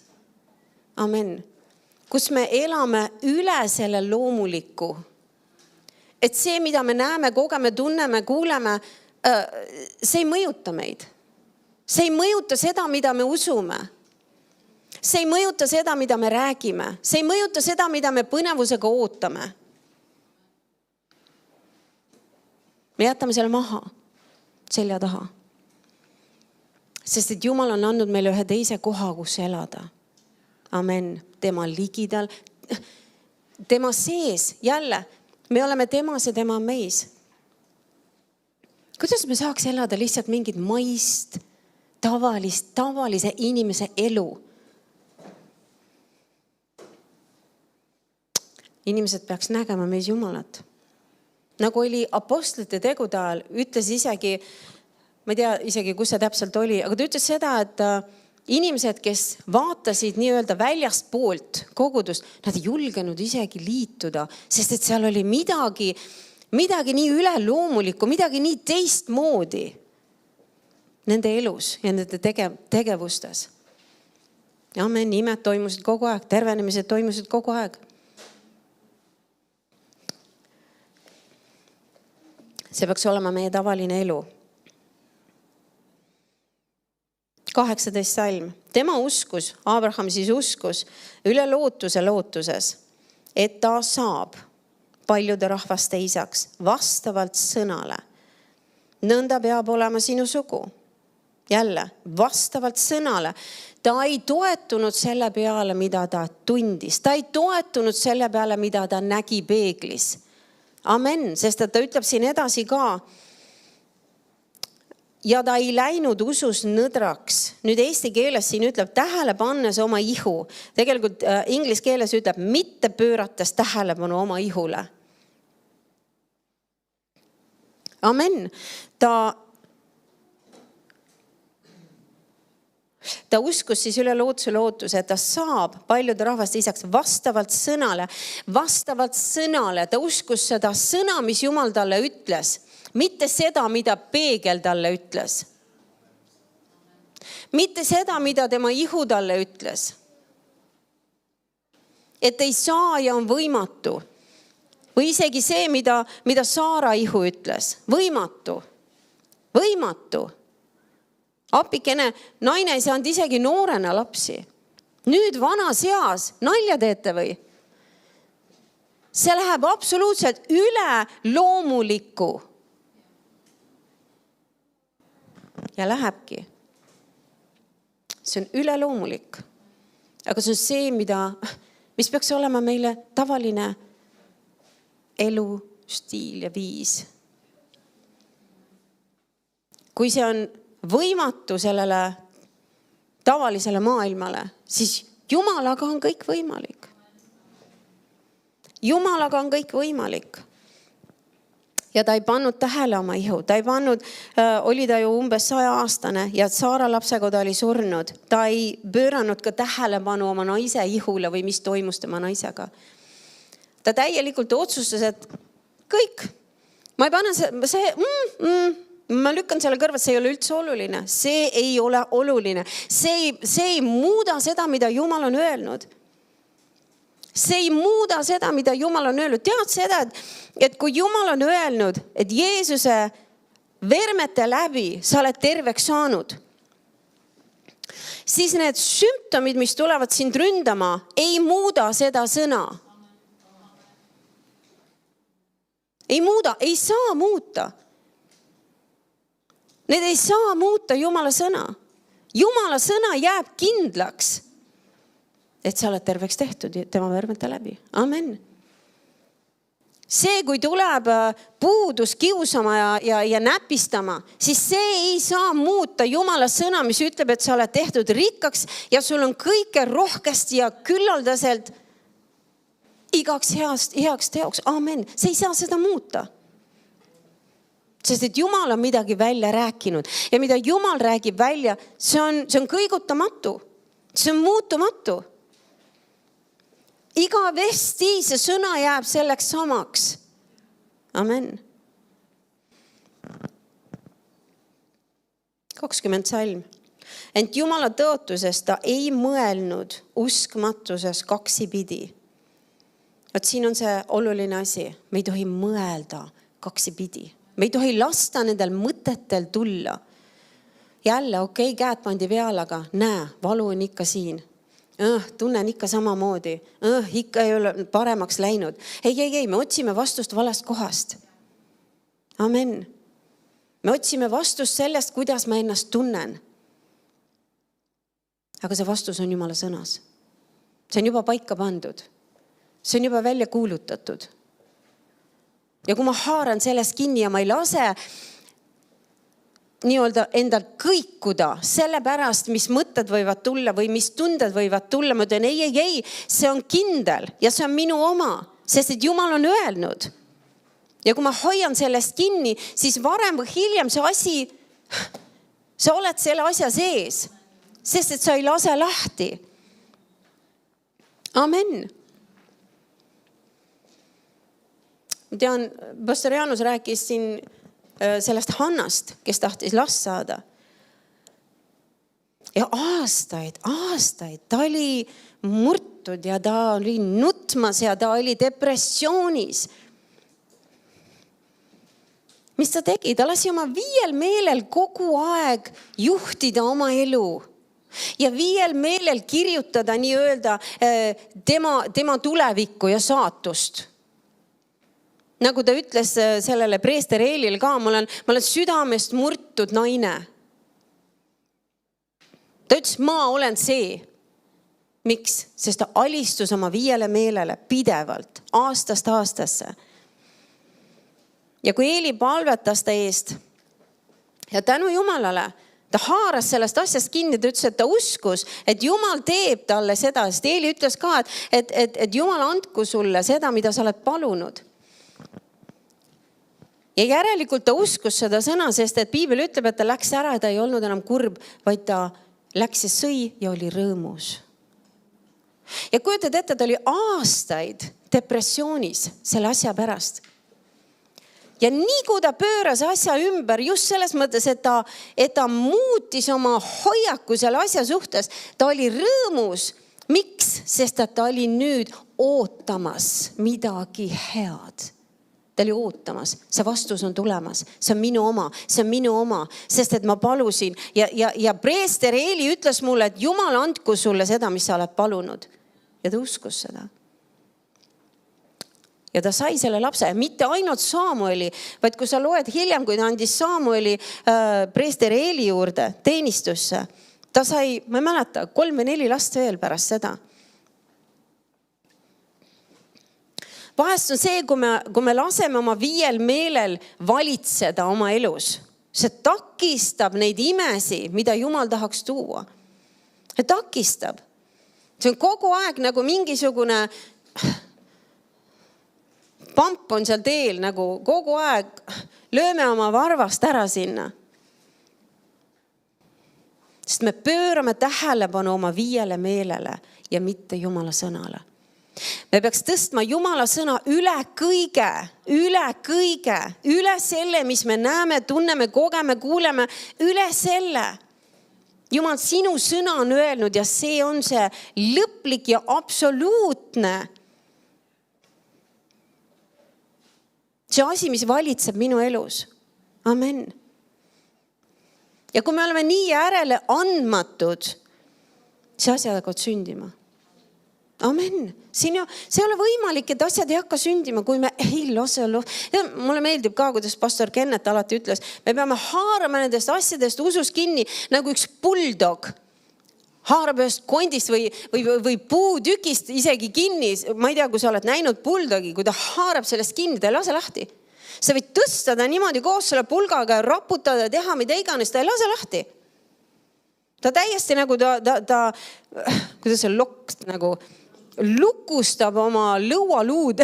Amen. Kus me elame üle selle loomuliku. Et see, mida me näeme, kogeme, tunneme, kuuleme, see ei mõjuta meid. See ei mõjuta seda, mida me usume. See ei mõjuta seda, mida me räägime. See ei mõjuta seda, mida me põnevusega ootame. Me jätame selle maha, selja taha. Sest et Jumal on andnud meile ühe teise koha, kus elada. Amen. Tema ligidal, tema sees, jälle, me oleme temas ja tema meis. Kuidas me saaks elada lihtsalt mingit maist, tavalise inimese elu? Inimesed peaks nägema meis Jumalat. Nagu oli apostlite tegude ajal, ütles isegi, ma ei tea isegi, kus see täpselt oli, aga ta ütles seda, et inimesed, kes vaatasid nii-öelda väljast poolt kogudust, nad ei julgenud isegi liituda, sest et seal oli midagi nii üleloomulikku, midagi nii teistmoodi nende elus ja nende tegevustes. Amen, imed toimusid kogu aeg, tervenemised toimusid kogu aeg. See peaks olema meie tavaline elu. 18 salm. Tema uskus, Abraham siis uskus üle lootuses, et ta saab paljude rahvaste isaks vastavalt sõnale. Nõnda peab olema sinu sugu. Jälle, vastavalt sõnale. Ta ei toetunud selle peale, mida ta tundis. Ta ei toetunud selle peale, mida ta nägi peeglis. Amen, sest ta ütleb siin edasi ka. Ja ta ei läinud usus nõdraks. Nüüd eesti keeles siin ütleb tähele pannes oma ihu. Tegelikult inglise keeles ütleb mitte pöörates tähelepanu oma ihule. Amen. Ta uskus siis üle lootuse, et ta saab paljude rahvaste isaks vastavalt sõnale. Ta uskus seda sõna, mis Jumal talle ütles. Mitte seda, mida peegel talle ütles. Mitte seda, mida tema ihu talle ütles. Et ei saa ja on võimatu. Või isegi see, mida Saara ihu ütles. Võimatu. Apikene, naine ei saanud isegi noorena lapsi. Nüüd vanas eas, nalja teete või? See läheb absoluutselt üle loomuliku. Ja lähebki. See on üle loomulik. Aga see on see, mis peaks olema meile tavaline elu, stiil ja viis. Kui see on võimatu sellele tavalisele maailmale, siis Jumalaga on kõik võimalik. Jumalaga on kõik võimalik. Ja ta ei pannud tähele oma ihu. Oli ta ju umbes 100-aastane ja Saara lapsekoda oli surnud. Ta ei pööranud ka tähelepanu oma naise ihule või mis toimus tema naisega. Ta täielikult otsustas, et kõik. Ma ei pane ma lükkan selle kõrvad, see ei ole üldse oluline. See ei ole oluline. See ei muuda seda, mida Jumal on öelnud. See ei muuda seda, mida Jumal on öelnud. Tead seda, et kui Jumal on öelnud, et Jeesuse vermete läbi sa oled terveks saanud, siis need sümptomid, mis tulevad sind ründama, ei muuda seda sõna. Ei muuda, ei saa muuta. Need ei saa muuta Jumala sõna. Jumala sõna jääb kindlaks, et sa oled terveks tehtud tema vermete läbi. Amen. See, kui tuleb puudus kiusama ja näpistama, siis see ei saa muuta Jumala sõna, mis ütleb, et sa oled tehtud rikkaks ja sul on kõike rohkesti ja küllaldaselt igaks heaks teoks. Amen. See ei saa seda muuta. Sest et Jumal on midagi välja rääkinud ja mida Jumal räägib välja, see on kõigutamatu. See on muutumatu. Igavesti see sõna jääb selleks samaks. Amen. 20 salm. Ent Jumala tõotusest ta ei mõelnud uskmatuses kaksipidi. Et siin on see oluline asi. Me ei tohi mõelda kaksipidi. Me ei tohi lasta nendel mõtetel tulla. Jälle, käed pandi peale, aga näe, valu on ikka siin. Tunnen ikka samamoodi. Ikka ei ole paremaks läinud. Ei, me otsime vastust valest kohast. Amen. Me otsime vastust sellest, kuidas ma ennast tunnen. Aga see vastus on Jumala sõnas. See on juba paika pandud. See on juba välja kuulutatud. Ja kui ma haaran sellest kinni ja ma ei lase nii-öelda endal kõikuda selle pärast, mis mõtted võivad tulla või mis tunded võivad tulla, ma ütlen ei, see on kindel ja see on minu oma, sest et Jumal on öelnud. Ja kui ma hoian sellest kinni, siis varem või hiljem see asi, sa oled selle asja sees, sest et sa ei lase lahti. Amen. Ma tean, pastor Jaanus rääkis siin sellest Hannast, kes tahtis last saada. Ja aastaid, ta oli murtud ja ta oli nutmas ja ta oli depressioonis. Mis ta tegi? Ta lasi oma 5 meelel kogu aeg juhtida oma elu. Ja 5 meelel kirjutada nii-öelda tema tulevikku ja saatust. Nagu ta ütles sellele preester Eelile ka, ma olen südamest murtud naine. Ta ütles, ma olen see. Miks? Sest ta alistus oma 5 meelele pidevalt, aastast aastasse. Ja kui Eeli palvetas ta eest ja tänu Jumalale, ta haaras sellest asjast kinni, ta ütles, et ta uskus, et Jumal teeb talle seda. Sest Eeli ütles ka, et Jumal andku sulle seda, mida sa oled palunud. Ja järelikult ta uskus seda sõna, sest et Piibel ütleb, et ta läks ära ja ta ei olnud enam kurb, vaid ta läks ja sõi ja oli rõõmus. Ja kujutad ette, ta oli aastaid depressioonis selle asja pärast. Ja nii kui ta pööras asja ümber just selles mõttes, et ta muutis oma hoiaku selle asja suhtes, ta oli rõõmus. Miks? Sest ta oli nüüd ootamas midagi head. Ta oli ootamas, see vastus on tulemas, see on minu oma, sest et ma palusin ja preester Eeli ütles mulle, et Jumal andku sulle seda, mis sa oled palunud. Ja ta uskus seda. Ja ta sai selle lapse, mitte ainult Samueli, vaid kui sa loed hiljem, kui ta andis Samueli preester Eeli juurde teenistusse, ta sai, ma ei mäleta, 3 või 4 last veel pärast seda. Vahest on see, kui me laseme oma 5 meelel valitseda oma elus, see takistab neid imesi, mida Jumal tahaks tuua. See takistab. See on kogu aeg nagu mingisugune pamp on seal teel, nagu kogu aeg lööme oma varvast ära sinna. Sest me pöörame tähelepanu oma 5 meelele ja mitte Jumala sõnale. Me peaks tõstma Jumala sõna üle kõige, üle selle, mis me näeme, tunneme, kogeme, kuuleme, üle selle. Jumal, sinu sõna on öelnud ja see on see lõplik ja absoluutne. See asi, mis valitseb minu elus. Amen. Ja kui me oleme nii järele andmatud, see asjad hakkavad sündima. Amen. See ei ole võimalik, et asjad ei hakka sündima, kui me ei lase. Mulle meeldib ka, kuidas pastor Kenneth alati ütles, me peame haarama nendest asjadest usus kinni, nagu üks bulldog. Haarab ühest kondist või puutükist isegi kinni. Ma ei tea, kui sa oled näinud bulldogi, kui ta haarab sellest kinni, ta ei lase lahti. Sa võid tõsta ta niimoodi koos selle pulgaga ja raputada ja teha mida iganes, ta ei lase lahti. Ta täiesti nagu kuidas see lokk nagu lukustab oma lõualuud.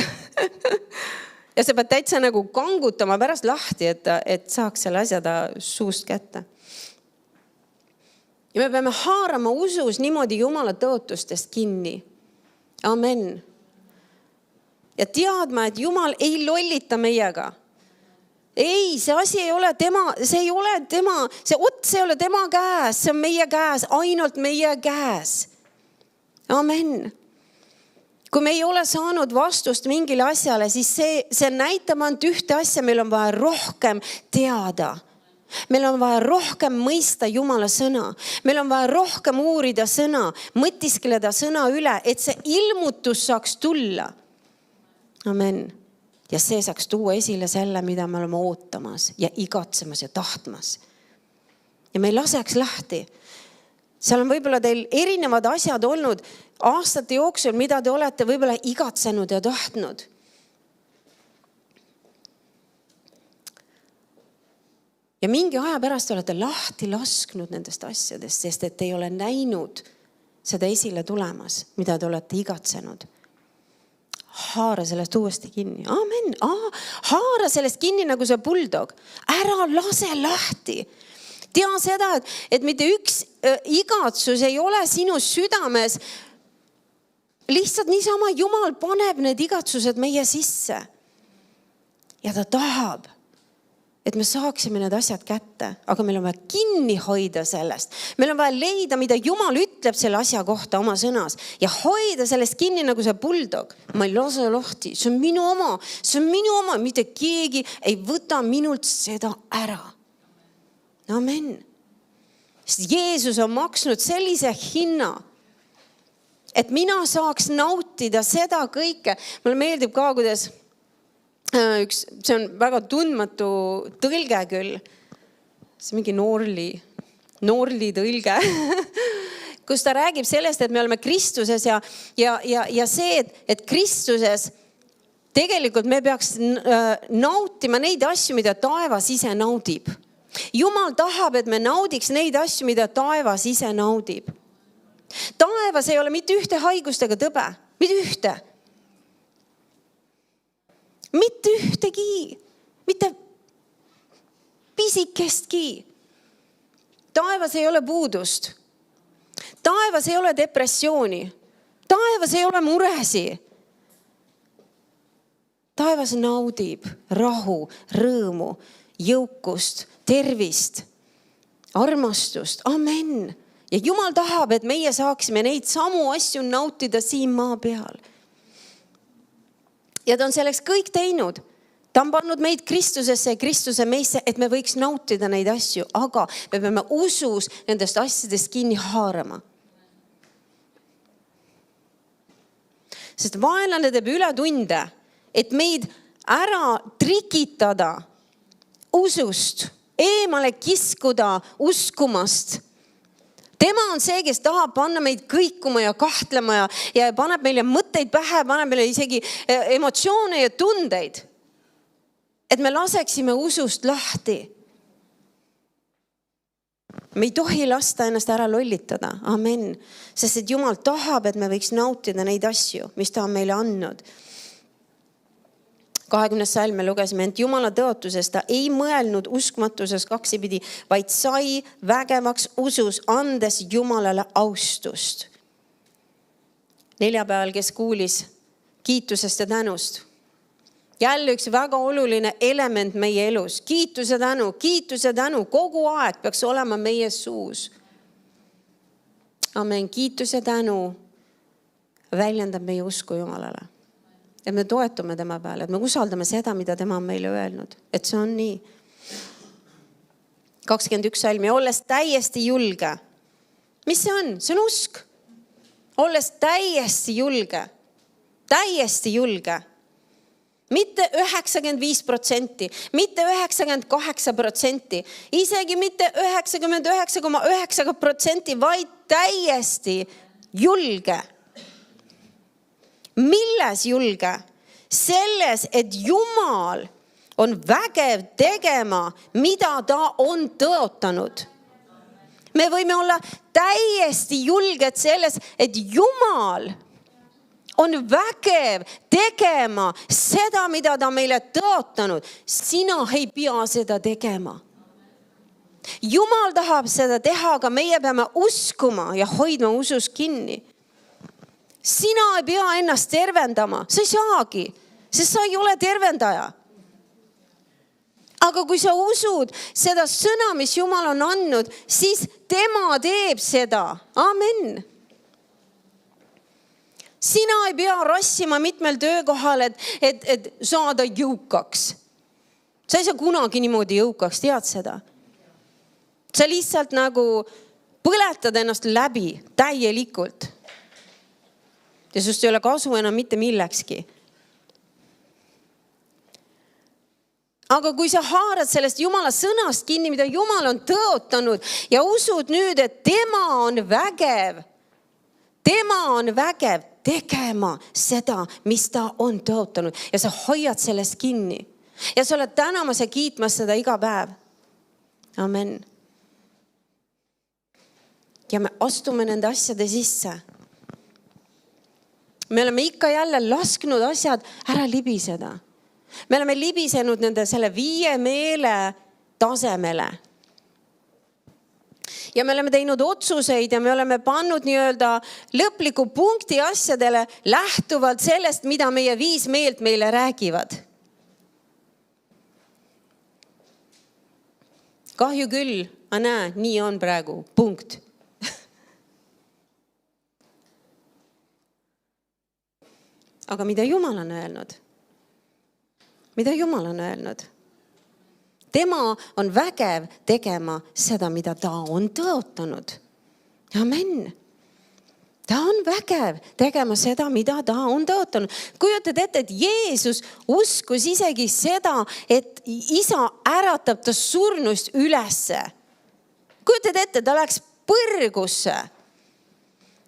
Ja sa pead täitsa nagu kangutama pärast lahti, et saaks selle asja ta suust kätte. Ja me peame haarama usus niimoodi Jumala tõotustest kinni. Amen. Ja teadma, et Jumal ei lollita meiega. Ei, see asi ei ole tema, see ei ole tema käes, see on meie käes, ainult meie käes. Amen. Kui me ei ole saanud vastust mingile asjale, siis see näitab ainult ühte asja, meil on vaja rohkem teada. Meil on vaja rohkem mõista Jumala sõna. Meil on vaja rohkem uurida sõna, mõtiskleda sõna üle, et see ilmutus saaks tulla. Amen. Ja see saaks tuua esile selle, mida me oleme ootamas ja igatsemas ja tahtmas. Ja me ei laseks lahti. Seal on võib-olla teil erinevad asjad olnud aastate jooksul, mida te olete võib-olla igatsenud ja tahtnud. Ja mingi aja pärast olete lahti lasknud nendest asjadest, sest et te ei ole näinud seda esile tulemas, mida te olete igatsenud. Haara sellest uuesti kinni. Amen. Haara sellest kinni nagu see bulldog. Ära lase lahti. Tea seda, et mitte üks igatsus ei ole sinu südames. Lihtsalt niisama Jumal paneb need igatsused meie sisse. Ja ta tahab, et me saaksime need asjad kätte, aga meil on vaja kinni hoida sellest. Meil on vaja leida, mida Jumal ütleb selle asja kohta oma sõnas ja hoida sellest kinni nagu see bulldog. Ma ei lase lahti, see on minu oma, mitte keegi ei võta minult seda ära. Amen. Sest Jeesus on maksnud sellise hinna, et mina saaks nautida seda kõike. Mulle meeldib ka, kuidas see on väga tundmatu tõlge küll. See on mingi Norli tõlge, kus ta räägib sellest, et me oleme Kristuses ja see, et Kristuses tegelikult me peaks nautima neid asju, mida taevas ise naudib. Jumal tahab, et me naudiks neid asju, mida taevas ise naudib. Taevas ei ole mitte ühte haigust ega tõbe, mitte ühte. Mitte ühtegi, mitte pisikestki. Taevas ei ole puudust. taevas ei ole depressiooni. Taevas ei ole muresi. Taevas naudib rahu, rõõmu, jõukust, tervist, armastust. Amen. Ja Jumal tahab, et meie saaksime neid samu asju nautida siin maa peal. Ja ta on selleks kõik teinud. Ta on pannud meid Kristusesse ja Kristuse meisse, et me võiks nautida neid asju, aga me peame usus nendest asjadest kinni haarama. Sest vaenlane teeb ületunde, et meid ära trikitada usust, eemale kiskuda uskumast. Tema on see, kes tahab panna meid kõikuma ja kahtlema ja paneb meile mõtteid pähe, paneb meile isegi emotsioone ja tundeid. Et me laseksime usust lahti. Me ei tohi lasta ennast ära lollitada. Amen. Sest et Jumal tahab, et me võiks nautida neid asju, mis ta on meile andnud. 20. salm me lugesime, et Jumala tõotuses ta ei mõelnud uskmatuses kaksipidi, vaid sai vägevaks usus, andes Jumalale austust. Neljapäeval, kes kuulis kiitusest ja tänust. Jälle üks väga oluline element meie elus. Kiitus ja tänu kogu aeg peaks olema meie suus. Amen. Kiitus ja tänu väljendab meie usku Jumalale. Et me toetume tema peale, et me usaldame seda, mida tema on meile öelnud. Et see on nii. 21 salmi, olles täiesti julge. Mis see on? See on usk. Olles täiesti julge. Täiesti julge. Mitte 95%, mitte 98%, isegi mitte 99,9%, vaid täiesti julge. Milles julge? Selles, et Jumal on vägev tegema, mida ta on tõotanud. Me võime olla täiesti julged selles, et Jumal on vägev tegema seda, mida ta meile tõotanud. Sina ei pea seda tegema. Jumal tahab seda teha, aga meie peame uskuma ja hoidma usus kinni. Sina ei pea ennast tervendama, sa ei saagi, sest sa ei ole tervendaja. Aga kui sa usud seda sõna, mis Jumal on andnud, siis tema teeb seda. Amen. Sina ei pea rassima mitmel töökohal, et saada jõukaks. Sa ei saa kunagi niimoodi jõukaks, tead seda. Sa lihtsalt nagu põletad ennast läbi täielikult. Ja sust ei ole kasu enam mitte millekski. Aga kui sa haarad sellest Jumala sõnast kinni, mida Jumal on tõotanud ja usud nüüd, et tema on vägev tegema seda, mis ta on tõotanud ja sa hoiad sellest kinni ja sa oled tänamas ja kiitmas seda iga päev. Amen. Ja me astume nende asjade sisse. Me oleme ikka jälle lasknud asjad ära libiseda. Me oleme libisenud selle 5 meele tasemele. Ja me oleme teinud otsuseid ja me oleme pannud nii-öelda lõpliku punkti asjadele lähtuvalt sellest, mida meie 5 meelt meile räägivad. Kahju küll, näe, nii on praegu, punkt. Aga mida Jumal on öelnud? Mida Jumal on öelnud? Tema on vägev tegema seda, mida ta on tõotanud. Amen. Ta on vägev tegema seda, mida ta on tõotanud. Kujutad ette, et Jeesus uskus isegi seda, et isa äratab ta surnust ülesse. Kujutad ette, ta läks põrgusse.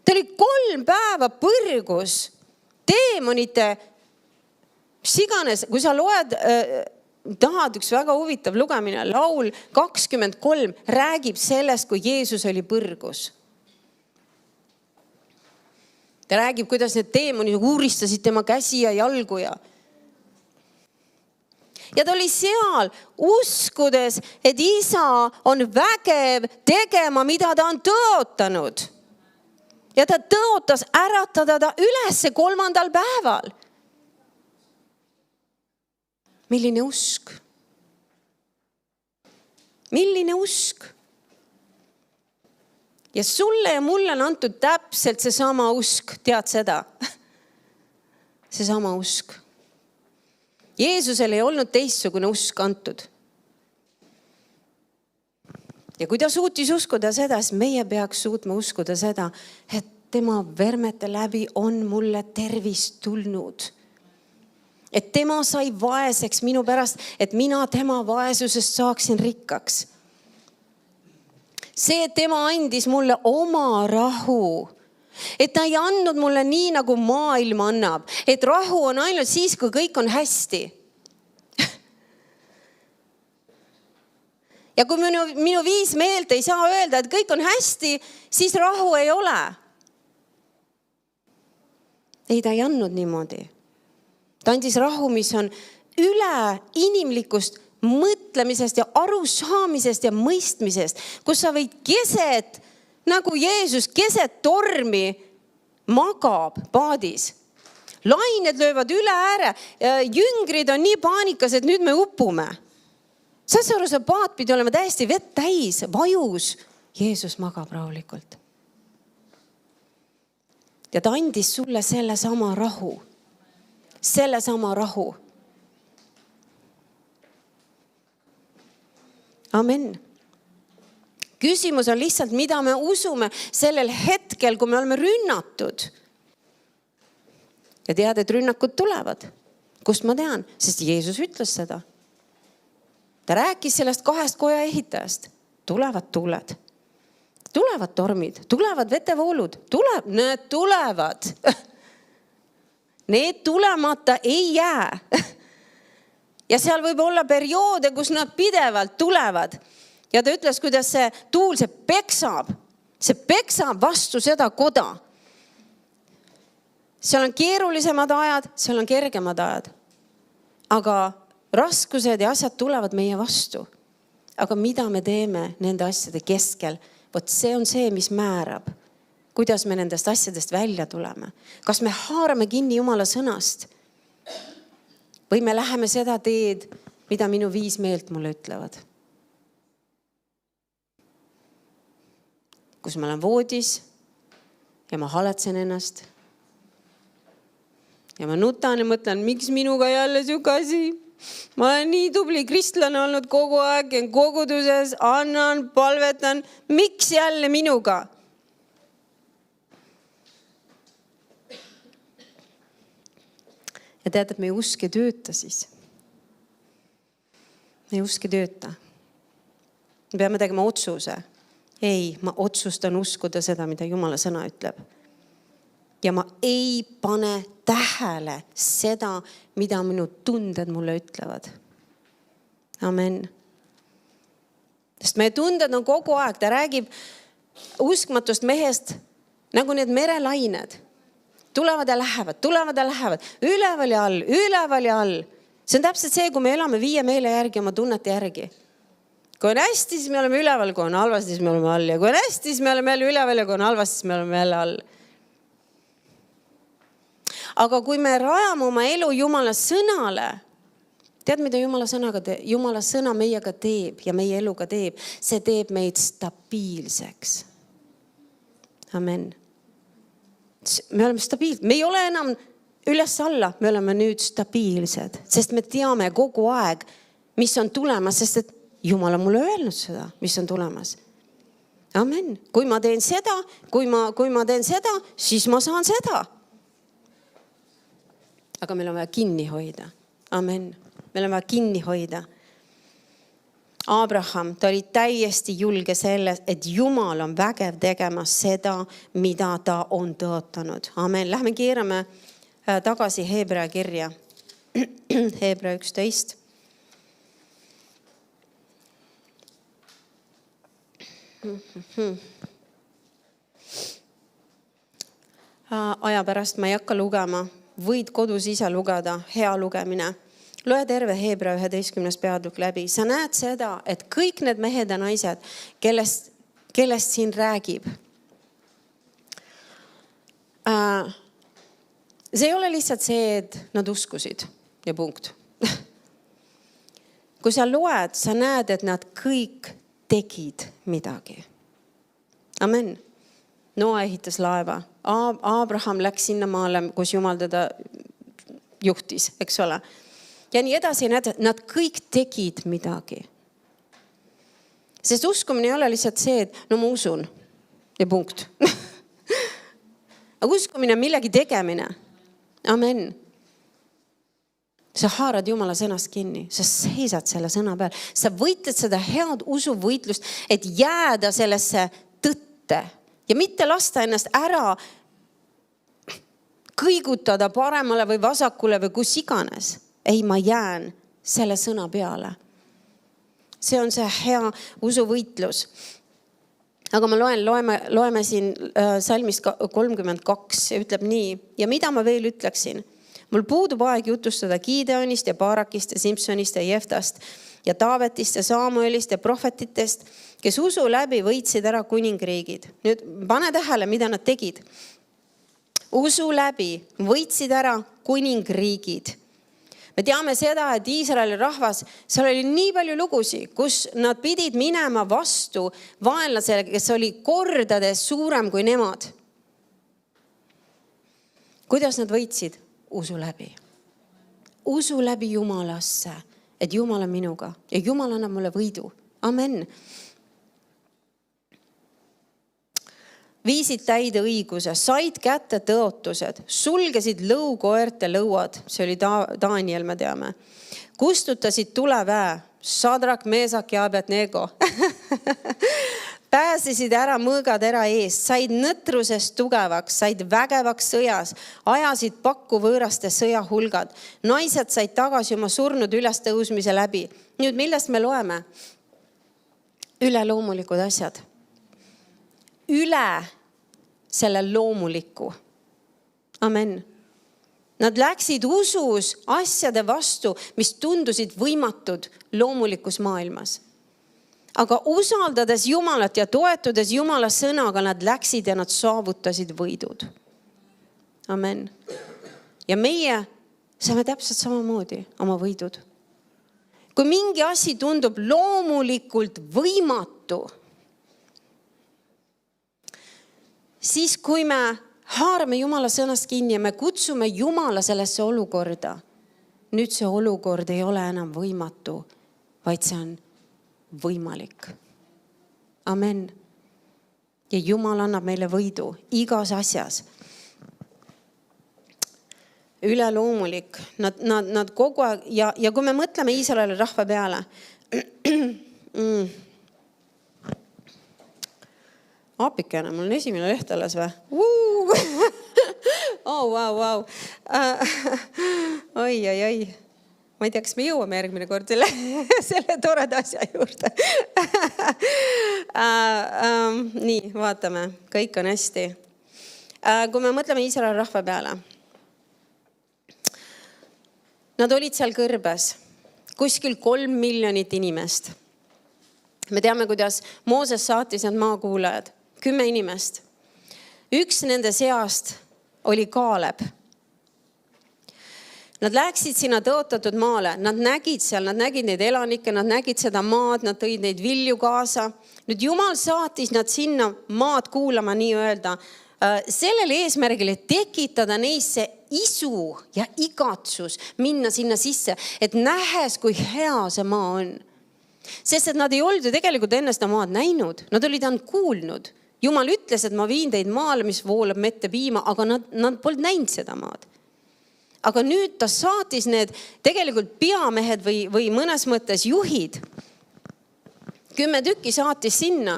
Ta oli 3 päeva põrgus. Teemonite, mis iganes, kui sa loed, tahad üks väga huvitav lugemine, laul 23 räägib sellest, kui Jeesus oli põrgus. Ta räägib, kuidas need teemonid uuristasid tema käsi ja jalgu ja ta oli seal uskudes, et isa on vägev tegema, mida ta on tõotanud. Ja ta tõotas äratada ta üles 3. päeval. Milline usk? Milline usk? Ja sulle ja mulle on antud täpselt seesama usk. Tead seda? Seesama usk. Jeesusel ei olnud teistsugune usk antud. Ja kui ta suutis uskuda seda, siis meie peaks suutma uskuda seda, et tema vermete läbi on mulle tervis tulnud. Et tema sai vaeseks minu pärast, et mina tema vaesusest saaksin rikkaks. See, et tema andis mulle oma rahu. Et ta ei andnud mulle nii, nagu maailm annab. Et rahu on ainult siis, kui kõik on hästi. Ja kui minu 5 meelt ei saa öelda, et kõik on hästi, siis rahu ei ole. Ei, ta ei andnud niimoodi. Ta andis rahu, mis on üle inimlikust mõtlemisest ja arusaamisest ja mõistmisest, kus sa võid keset, nagu Jeesus keset tormi magab paadis. Lained löövad üle ääre. Jüngrid on nii paanikas, et nüüd me upume. See paat pidi olema täiesti vett täis, vajus. Jeesus magab rahulikult. Ja ta andis sulle sellesama rahu. Sellesama rahu. Amen. Küsimus on lihtsalt, mida me usume sellel hetkel, kui me oleme rünnatud. Ja tead, et rünnakud tulevad. Kust ma tean? Sest Jeesus ütles seda. Ta rääkis sellest 2 koja ehitajast. Tulevad tuuled. Tulevad tormid. Tulevad vetevoolud. Need tulevad. Need tulemata ei jää. Ja seal võib olla perioode, kus nad pidevalt tulevad. Ja ta ütles, kuidas see tuul, see peksab vastu seda koda. Seal on keerulisemad ajad, seal on kergemad ajad. Aga raskused ja asjad tulevad meie vastu. Aga mida me teeme nende asjade keskel? Vot see on see, mis määrab, kuidas me nendest asjadest välja tuleme. Kas me haarame kinni Jumala sõnast? Või me läheme seda teed, mida minu 5 meelt mulle ütlevad? Kus ma olen voodis ja ma haletsen ennast. Ja ma nutan ja mõtlen, miks minuga jälle sügasi? Ma olen nii tubli kristlane olnud kogu aeg, koguduses, annan, palvetan. Miks jälle minuga? Ja tead, et meie usk ei tööta siis. Meie usk ei tööta. Me peame tegema otsuse. Ei, ma otsustan uskuda seda, mida Jumala sõna ütleb. Ja ma ei pane tähele seda, mida minu tunded mulle ütlevad. Amen. Sest meie tunded on kogu aeg. Ta räägib uskmatust mehest nagu need merelained. Tulevad ja lähevad. Üleval ja all. See on täpselt see, kui me elame 5 meele järgi, oma tunnete järgi. Kui on hästi, siis me oleme üleval, kui on halvasti, siis me oleme all. Ja kui on hästi, siis me oleme jälle üleval ja kui on halvasti, siis me oleme jälle all. Aga kui me rajame oma elu Jumala sõnale, tead, mida Jumala sõna meiega teeb ja meie eluga teeb? See teeb meid stabiilseks. Amen. Me oleme stabiilsed. Me ei ole enam üles alla. Me oleme nüüd stabiilsed, sest me teame kogu aeg, mis on tulemas, sest et Jumal on mulle öelnud seda, mis on tulemas. Amen. Kui ma teen seda, siis ma saan seda. Aga meil on vaja kinni hoida. Amen. Meil on vaja kinni hoida. Abraham, ta oli täiesti julge selles, et Jumal on vägev tegema seda, mida ta on tõotanud. Amen. Lähme keerame tagasi Hebra kirja. Hebra 11. Aja pärast ma ei hakka lugema. Võid kodus ise lugeda, hea lugemine. Loe terve Hebra 11. peatükk läbi. Sa näed seda, et kõik need mehed ja naised, kellest siin räägib, see ei ole lihtsalt see, et nad uskusid ja punkt. Kui sa loed, sa näed, et nad kõik tegid midagi. Amen. Noa ehitas laeva. Abraham läks sinna maale, kus Jumal teda juhtis, eks ole. Ja nii edasi, nad kõik tegid midagi. Sest uskumine ei ole lihtsalt see, et no ma usun ja punkt. Aga uskumine on millegi tegemine. Amen. Sa haarad Jumala sõnast kinni, sa seisad selle sõna peal. Sa võitled seda head usuvõitlust, et jääda sellesse tõtte ja mitte lasta ennast ära kõigutada paremale või vasakule või kus iganes. Ei, ma jään selle sõna peale. See on see hea usuvõitlus. Aga ma loeme siin salmist 32 ja ütleb nii. Ja mida ma veel ütleksin? Mul puudub aeg jutustada Gideonist ja Barakist ja Simsonist ja Jeftast ja Taavetist ja Samuelist ja prohvetitest, kes usu läbi võitsid ära kuningriigid. Nüüd pane tähele, mida nad tegid. Usu läbi võitsid ära kuningriigid. Me teame seda, et Iisraeli rahvas, seal oli nii palju lugusi, kus nad pidid minema vastu vaenlasele, kes oli kordades suurem kui nemad. Kuidas nad võitsid? Usu läbi. Usu läbi Jumalasse, et Jumal on minuga ja Jumal annab mulle võidu. Amen. Viisid täide õiguse, said kätte tõotused, sulgesid lõukoerte lõuad, see oli Daniel, me teame. Kustutasid tuleväe, Sadrak, Meesak ja Abednego. Pääsesid ära mõõgatera eest, said nõtrusest tugevaks, said vägevaks sõjas, ajasid pakku võõraste sõjahulgad. Naised said tagasi oma surnud üles tõusmise läbi. Nüüd, millest me loeme? Üleloomulikud asjad. Üle selle loomuliku. Amen. Nad läksid usus asjade vastu, mis tundusid võimatud loomulikus maailmas. Aga usaldades Jumalat ja toetudes Jumala sõnaga, nad läksid ja nad saavutasid võidud. Amen. Ja meie saame täpselt samamoodi oma võidud. Kui mingi asi tundub loomulikult võimatu, siis kui me haarame Jumala sõnast kinni ja me kutsume Jumala sellesse olukorda, nüüd see olukord ei ole enam võimatu, vaid see on võimalik. Amen. Ja Jumal annab meile võidu igas asjas. Üleloomulik. Nad kogu aeg, ja kui me mõtleme Iisraeli rahva peale, apikene, mul on esimene leht alles või? Wow. Oi. Ma ei tea, kas me jõuame järgmine kord selle toreda asja juurde. Nii, vaatame. Kõik on hästi. Kui me mõtleme Iisraeli rahva peale. Nad olid seal kõrbes. Kuskil 3 miljonit inimest. Me teame, kuidas Mooses saatis need maakuulajad. 10 inimest. Üks nende seast oli Kaaleb. Nad läksid sinna tõotatud maale, nad nägid seal, nad nägid neid elanikke, nad nägid seda maad, nad tõid neid vilju kaasa. Nüüd Jumal saatis nad sinna maad kuulama nii öelda, sellel eesmärgil, et tekitada neisse isu ja igatsus minna sinna sisse, et nähes, kui hea see maa on. Sest et nad ei olnud ju tegelikult enne seda maad näinud, nad olid ainult kuulnud. Jumal ütles, et ma viin teid maale, mis voolab mette piima, aga nad polnud näinud seda maad. Aga nüüd ta saatis need tegelikult peamehed või mõnes mõttes juhid. 10 tükki saatis sinna.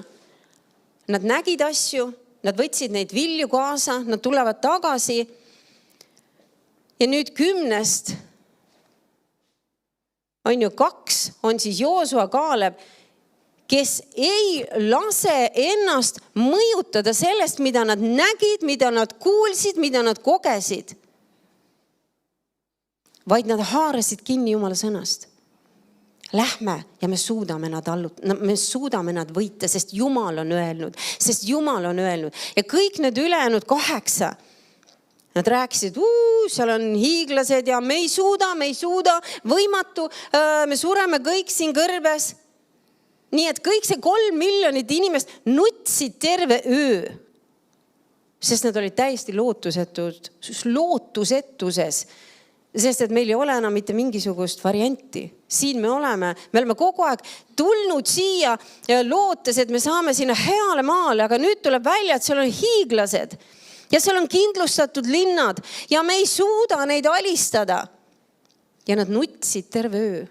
Nad nägid asju, nad võtsid neid vilju kaasa, nad tulevad tagasi. Ja nüüd 10 on ju 2, on siis Joosua Kaaleb, kes ei lase ennast mõjutada sellest, mida nad nägid, mida nad kuulsid, mida nad kogesid. Vaid nad haarasid kinni Jumala sõnast. Lähme ja me suudame nad võita, sest Jumal on öelnud. Ja kõik need ülejäänud 8 Nad rääkisid, seal on hiiglased ja me ei suuda, võimatu, me sureme kõik siin kõrbes. Nii et kõik see 3 miljonit inimest nutsid terve öö, sest nad olid täiesti lootusetuses, sest et meil ei ole enam mitte mingisugust varianti. Siin me oleme kogu aeg tulnud siia ja lootes, et me saame sinna heale maale, aga nüüd tuleb välja, et seal on hiiglased ja seal on kindlustatud linnad ja me ei suuda neid alistada. Ja nad nutsid terve öö.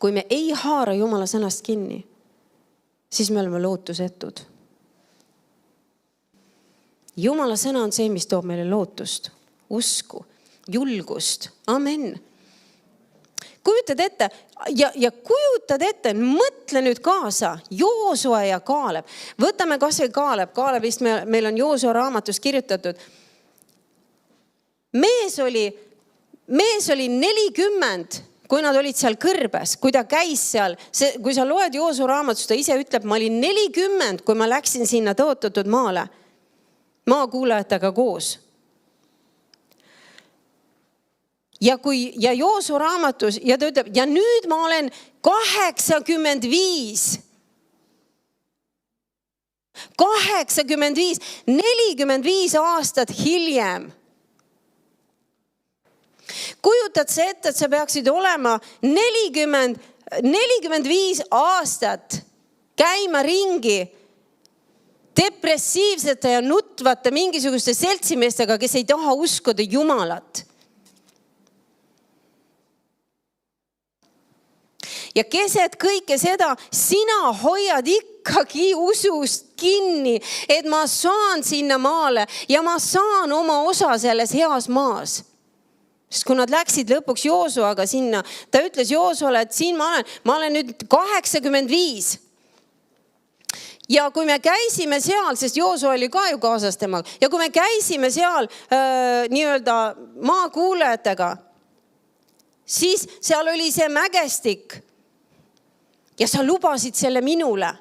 Kui me ei haara Jumala sõnast kinni, siis me oleme lootusetud. Jumala sõna on see, mis toob meile lootust, usku, julgust. Amen. Kujutad ette, mõtle nüüd kaasa, Joosua ja Kaaleb. Võtame kas või Kaaleb. Kaalebist meil on Joosua raamatus kirjutatud. Mees oli 40, kui nad olid seal kõrbes, kui ta käis seal. Kui sa loed Joosua raamatust, ta ise ütleb, ma olin 40, kui ma läksin sinna tõotatud maale. Maakuulajatega koos. Ja Joosua raamatus, ja ta ütleb, ja nüüd ma olen 85. 45 aastat hiljem. Kujutad sa ette, et sa peaksid olema 45 aastat käima ringi depressiivsete ja nutvate mingisuguste seltsimeestega, kes ei taha uskuda Jumalat. Ja keset kõike seda, sina hoiad ikkagi usust kinni, et ma saan sinna maale ja ma saan oma osa selles heas maas. Sest kui nad läksid lõpuks Joosuaga sinna, ta ütles Joosuale, et siin ma olen nüüd 85. Ja kui me käisime seal, sest Joosua oli ka ju kaasas temaga, ja kui me käisime seal nii-öelda maakuulajatega, siis seal oli see mägestik. Ja sa lubasid selle minule.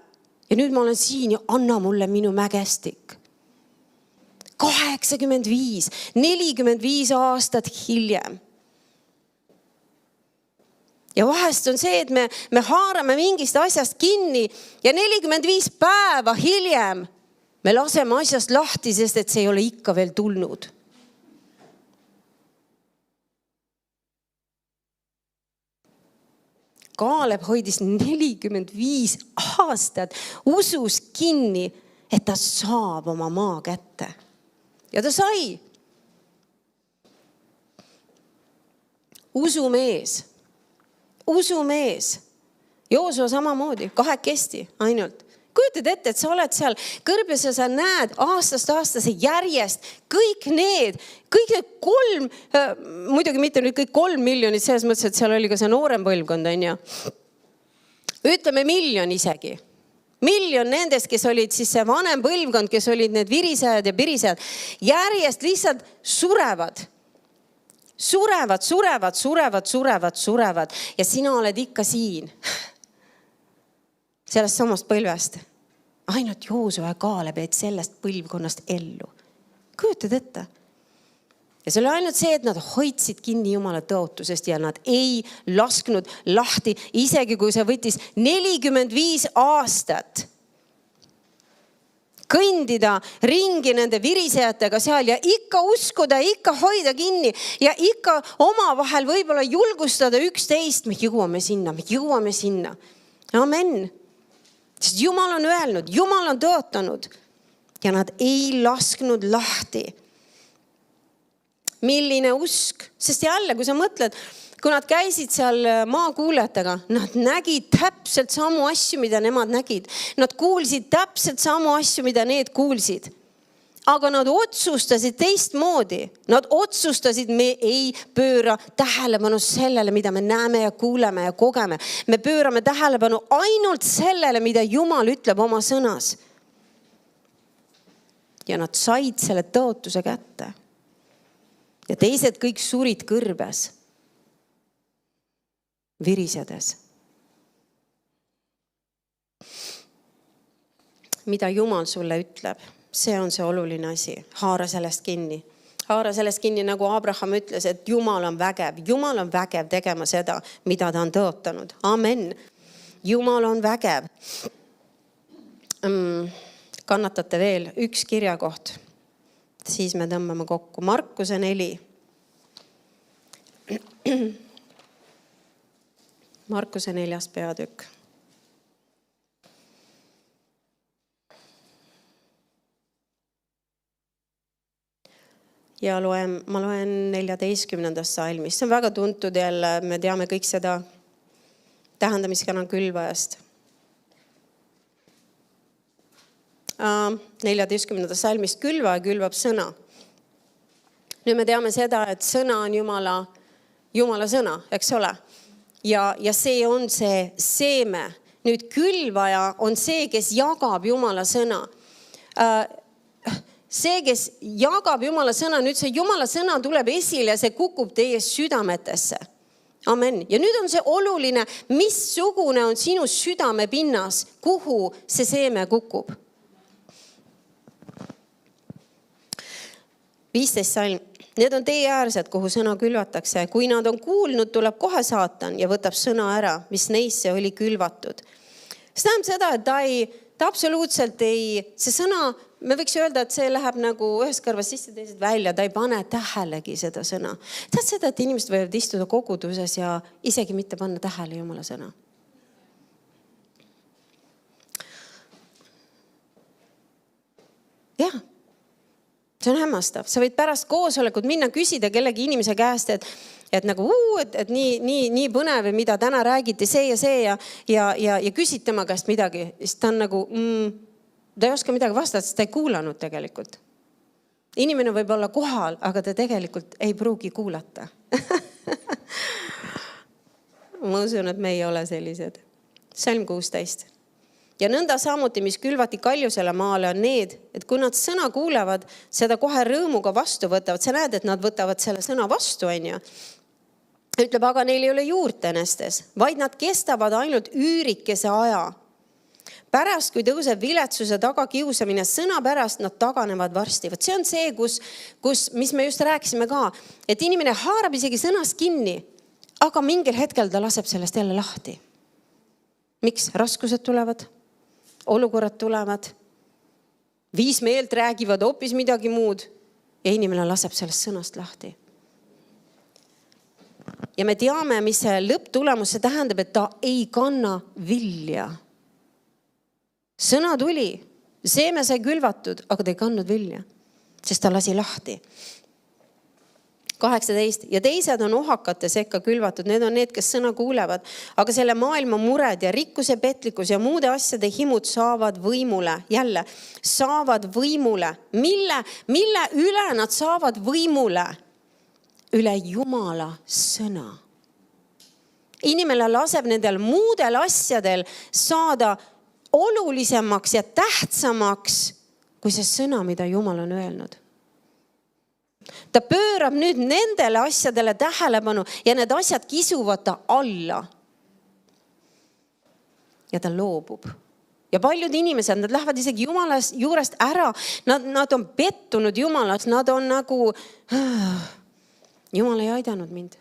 Ja nüüd ma olen siin ja anna mulle minu mägestik. 85, 45 aastat hiljem. Ja vahest on see, et me haarame mingist asjast kinni ja 45 päeva hiljem me laseme asjast lahti, sest et see ei ole ikka veel tulnud. Kaaleb hoidis 45 aastat usus kinni, et ta saab oma maa kätte. Ja ta sai. Usumees. Joosua samamoodi, 2 ainult. Kujutad ette, et sa oled seal kõrbes ja sa näed aastast aastase järjest kõik need 3, muidugi mitte nüüd kõik 3 miljonit, selles mõttes, et seal oli ka see noorem põlvkond, on ju. Ütleme 1 miljon isegi. 1 miljon nendest, kes olid siis see vanem põlvkond, kes olid need virisajad ja pirisajad, järjest lihtsalt surevad. Surevad. Ja sina oled ikka siin. Sellest samast põlvest. Ainult Joosua ja Kaaleb jäid sellest põlvkonnast ellu. Kujutad ette? Ja see oli ainult see, et nad hoidsid kinni Jumala tõotusest ja nad ei lasknud lahti, isegi kui see võttis 45 aastat. Kõndida ringi nende virisejatega seal ja ikka uskuda, ikka hoida kinni ja ikka omavahel võib-olla julgustada üksteist. Me jõuame sinna. Amen. Sest Jumal on öelnud, Jumal on tõotanud ja nad ei lasknud lahti. Milline usk? Sest jälle, kui sa mõtled, kui nad käisid seal maakuulajatega, nad nägid täpselt samu asju, mida nemad nägid. Nad kuulsid täpselt samu asju, mida need kuulsid. Aga nad otsustasid teistmoodi. Nad otsustasid, me ei pööra tähelepanu sellele, mida me näeme ja kuuleme ja kogeme. Me pöörame tähelepanu ainult sellele, mida Jumal ütleb oma sõnas. Ja nad said selle tõotuse kätte. Ja teised kõik surid kõrbes, virisedes. Mida Jumal sulle ütleb? see on see oluline asi. Haara sellest kinni. Haara sellest kinni, nagu Abraham ütles, et Jumal on vägev. Jumal on vägev tegema seda, mida ta on tõotanud. Amen. Jumal on vägev. Kannatate veel üks kirjakoht. Siis me tõmbame kokku. Markuse 4. Markuse 4. peatükk. Ja ma loen 14. salmist. See on väga tuntud jälle. Me teame kõik seda tähendamiskana külvajast. 14. salmist külvaja külvab sõna. Nüüd me teame seda, et sõna on Jumala sõna, eks ole? Ja see on see seeme. Nüüd külvaja on see, kes jagab Jumala sõna. See, kes jagab Jumala sõna, nüüd see Jumala sõna tuleb esile ja see kukub teie südametesse. Amen. Ja nüüd on see oluline, missugune on sinu südamepinnas, kuhu see seeme kukub. 15 salm. Need on teeäärsed, kuhu sõna külvatakse. Kui nad on kuulnud, tuleb kohe saatan ja võtab sõna ära, mis neisse oli külvatud. See tähendab seda, et ta absoluutselt ei, see sõna, me võiks öelda, et see läheb nagu ühest kõrvast sisse, teised välja, ta ei pane tähelegi seda sõna. Tead seda, et inimesed võivad istuda koguduses ja isegi mitte panna tähele Jumala sõna. Jah. See on hämmastav. Sa võid pärast koosolekut minna küsida kellegi inimese käest, et nagu et nii põnev, mida täna räägiti, see ja küsid tema käest midagi. Siis ta on nagu, ta ei oska midagi vastata, sest ta ei kuulanud tegelikult. Inimene võib olla kohal, aga ta tegelikult ei pruugi kuulata. Ma usun, et me ei ole sellised. Salm 16. Ja nõnda samuti, mis külvati kaljusele maale, on need, et kui nad sõna kuulevad, seda kohe rõõmuga vastu võtavad. Sa näed, et nad võtavad selle sõna vastu, on ju. Ütleb, aga neil ei ole juurt enestes, vaid nad kestavad ainult üürikese aja. Pärast, kui tõuseb viletsuse tagakiusamine, sõna pärast nad taganevad varsti. See on see, mis me just rääkisime ka, et inimene haarab isegi sõnast kinni, aga mingil hetkel ta laseb sellest jälle lahti. Miks? Raskused tulevad. Olukorrad tulevad, viis meelt räägivad hoopis midagi muud ja inimene laseb sellest sõnast lahti. Ja me teame, mis see lõpptulemus see tähendab, et ta ei kanna vilja. Sõna tuli, seeme sai külvatud, aga ta ei kandnud vilja, sest ta lasi lahti. 18. Ja teised on ohakate sekka külvatud. Need on need, kes sõna kuulevad. Aga selle maailma mured ja rikkuse petlikkus ja muude asjade himud saavad võimule. Jälle, saavad võimule. Mille üle nad saavad võimule? Üle Jumala sõna. Inimene laseb nendel muudel asjadel saada olulisemaks ja tähtsamaks kui see sõna, mida Jumal on öelnud. Ta pöörab nüüd nendele asjadele tähelepanu ja need asjad kisuvad ta alla. Ja ta loobub. Ja paljud inimesed, nad lähevad isegi Jumala juurest ära. Nad on pettunud Jumalaks. Nad on nagu, Jumal ei aidanud mind.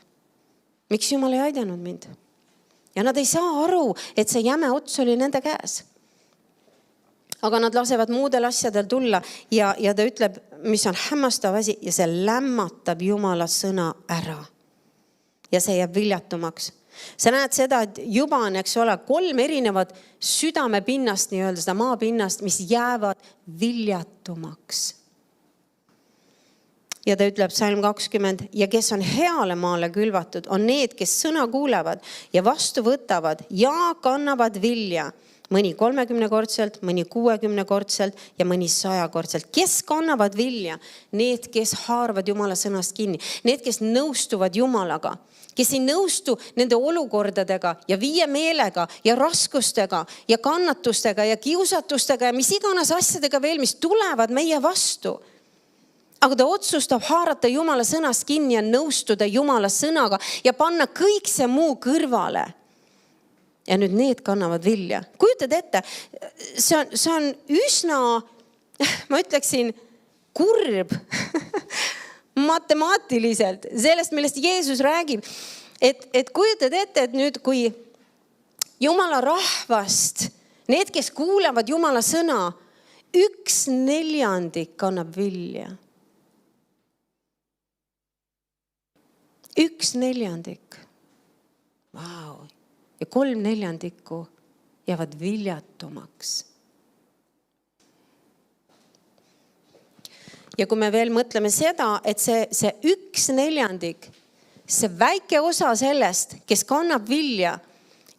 Miks Jumal ei aidanud mind? Ja nad ei saa aru, et see jäme ots oli nende käes. Aga nad lasevad muudel asjadel tulla ja ta ütleb, mis on hämmastav asi ja see lämmatab Jumala sõna ära. Ja see jääb viljatumaks. Sa näed seda, et juba on, eks ole, 3 erinevad südamepinnast, nii-öelda seda maapinnast, mis jäävad viljatumaks. Ja ta ütleb Salm 20, ja kes on heale maale külvatud, on need, kes sõna kuulevad ja vastu võtavad ja kannavad vilja. Mõni 30-kordselt, mõni 60-kordselt ja mõni 100-kordselt. Kes kannavad vilja? Need, kes haaravad Jumala sõnast kinni. Need, kes nõustuvad Jumalaga. Kes ei nõustu nende olukordadega ja viie meelega ja raskustega ja kannatustega ja kiusatustega ja mis iganes asjadega veel, mis tulevad meie vastu. Aga ta otsustab haarata Jumala sõnast kinni ja nõustuda Jumala sõnaga ja panna kõik see muu kõrvale. Ja nüüd need kannavad vilja. Kujutad ette, see on üsna ma ütleksin, kurb matemaatiliselt sellest, millest Jeesus räägib. Et kujutad ette, et nüüd kui Jumala rahvast, need, kes kuulevad Jumala sõna, 1/4 annab vilja. 1/4. Vau. Ja 3/4 jäävad viljatumaks. Ja kui me veel mõtleme seda, et see 1/4, see väike osa sellest, kes kannab vilja,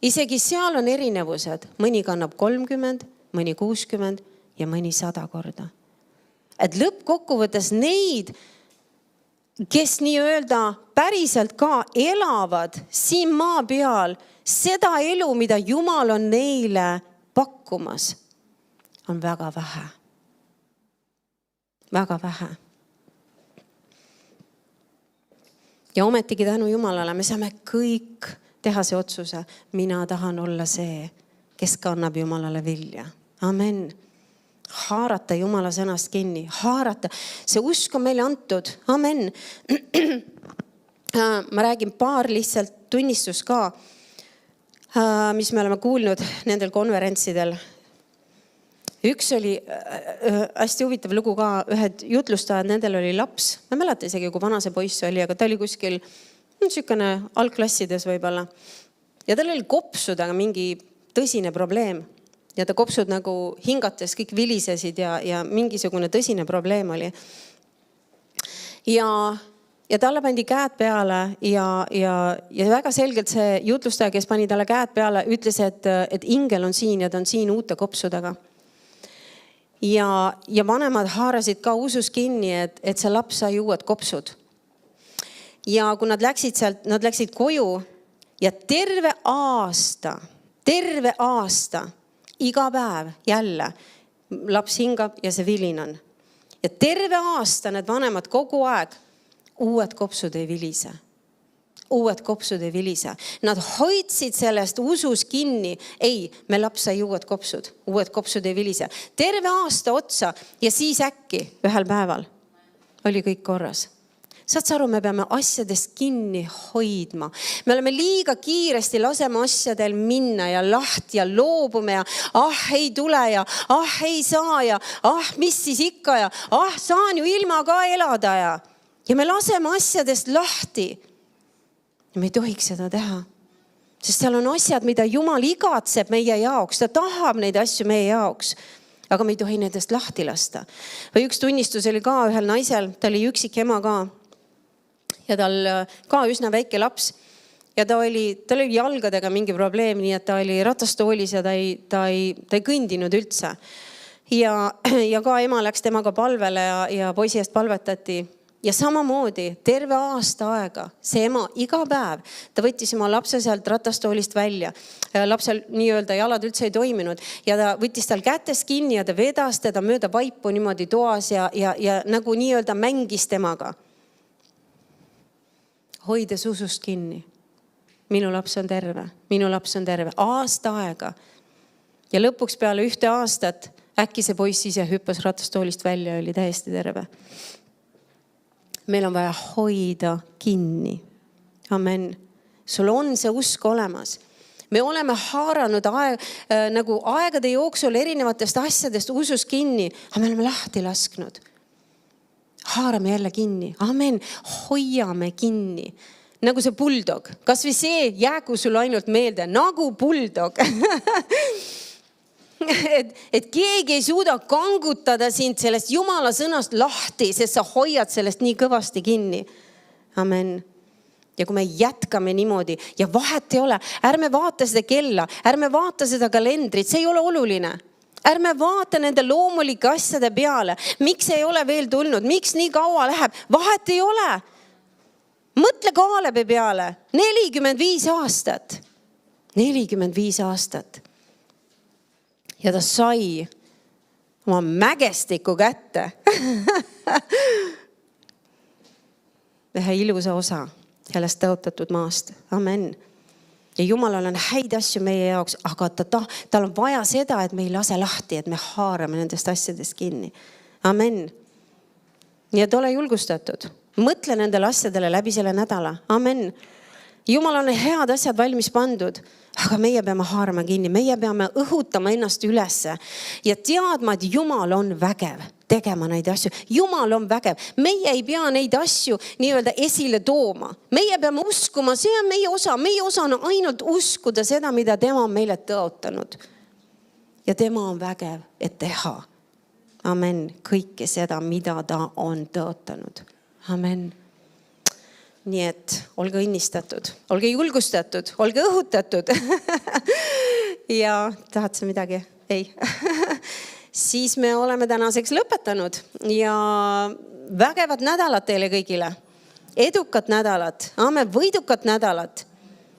isegi seal on erinevused. Mõni kannab 30, mõni 60 ja mõni 100 korda. Et lõppkokkuvõttes neid, kes nii-öelda päriselt ka elavad siin maa peal, seda elu, mida Jumal on neile pakkumas, on väga vähe. Väga vähe. Ja ometigi tänu Jumalale me saame kõik teha see otsuse. Mina tahan olla see, kes kannab Jumalale vilja. Amen. Haarata Jumala sõnast kinni. Haarata. See usk on meile antud. Amen. Ma räägin paar lihtsalt tunnistust ka, mis me oleme kuulnud nendel konverentsidel. Üks oli hästi huvitav lugu ka, ühed jutlustajad, nendel oli laps. Ma ei mäleta isegi, kui vana see poiss oli, aga ta oli kuskil niisugune algklassides võib-olla. Ja tal oli kopsudega mingi tõsine probleem. Ja ta kopsud nagu hingates kõik vilisesid ja mingisugune tõsine probleem oli. Ja talle pandi käed peale ja väga selgelt see jutlustaja, kes pani talle käed peale, ütles, et ingel on siin ja ta on siin uute kopsudega. Ja vanemad haarasid ka usus kinni, et see laps sai uued kopsud. Ja kui nad läksid sealt, nad läksid koju ja terve aasta, iga päev jälle laps hingab ja see vilin on. Ja terve aasta need vanemad kogu aeg uued kopsud ei vilise. Uued kopsud ei vilise. Nad hoidsid sellest usus kinni. Ei, me laps sai uued kopsud ei vilise. Terve aasta otsa ja siis äkki ühel päeval oli kõik korras. Saad sa aru, me peame asjadest kinni hoidma. Me oleme liiga kiiresti laseme asjadel minna ja lahti ja loobume ja ei tule ja ei saa ja mis siis ikka ja saan ju ilma ka elada ja me laseme asjadest lahti. Ja me ei tohiks seda teha. Sest seal on asjad, mida Jumal igatseb meie jaoks. Ta tahab neid asju meie jaoks. Aga me ei tohi nendest lahti lasta. Või üks tunnistus oli ka ühel naisel. Ta oli üksik ema ka. Ja tal ka üsna väike laps. Ja tal oli jalgadega mingi probleem, nii et ta oli ratastoolis ja ta ei kõndinud üldse. Ja ka ema läks temaga palvele ja poisi eest palvetati. Ja samamoodi terve aasta aega see ema iga päev, ta võttis oma lapse sealt ratastoolist välja. Lapsel nii-öelda jalad üldse ei toiminud ja ta võttis tal kätes kinni ja ta vedas teda mööda vaipu niimoodi toas ja nagu nii-öelda mängis temaga. Hoides usust kinni. Minu laps on terve. Aasta aega. Ja lõpuks peale 1 aastat äkki see poiss ise hüppas ratastoolist välja ja oli täiesti terve. Meil on vaja hoida kinni. Amen. Sul on see usk olemas. Me oleme haaranud nagu aegade jooksul erinevatest asjadest usus kinni, aga me oleme lahti lasknud. Haarame jälle kinni. Amen. Hoiame kinni. Nagu see buldog. Kas või see jäägu sul ainult meelde. Nagu buldog. Et keegi ei suuda kangutada sind sellest Jumala sõnast lahti, sest sa hoiad sellest nii kõvasti kinni. Amen. Ja kui me jätkame niimoodi ja vahet ei ole, ärme vaata seda kella, ärme vaata seda kalendrit, see ei ole oluline. Ärme vaata nende loomulike asjade peale. Miks ei ole veel tulnud? Miks nii kaua läheb? Vahet ei ole. Mõtle Kaalebi peale. 45 aastat. 45 aastat. Ja ta sai oma mägestiku kätte. Ühe ilusa osa sellest tõotatud maast. Amen. Ja Jumalal on häid asju meie jaoks, aga tal on vaja seda, et me ei lase lahti, et me haarame nendest asjadest kinni. Amen. Nii et ole julgustatud. Mõtle nendele asjadele läbi selle nädala. Amen. Jumal on head asjad valmis pandud, aga meie peame haarama kinni. Meie peame õhutama ennast ülesse ja teadma, et Jumal on vägev tegema neid asju. Jumal on vägev. Meie ei pea neid asju nii-öelda esile tooma. Meie peame uskuma, see on meie osa. Meie osa on ainult uskuda seda, mida tema on meile tõotanud. Ja tema on vägev, et teha. Amen. Kõike seda, mida ta on tõotanud. Amen. Nii et olge õnnistatud, olge julgustatud, olge õhutatud. Ja tahad sa midagi? Ei. Siis me oleme tänaseks lõpetanud ja vägevat nädalat teile kõigile. Edukat nädalat, võidukat nädalat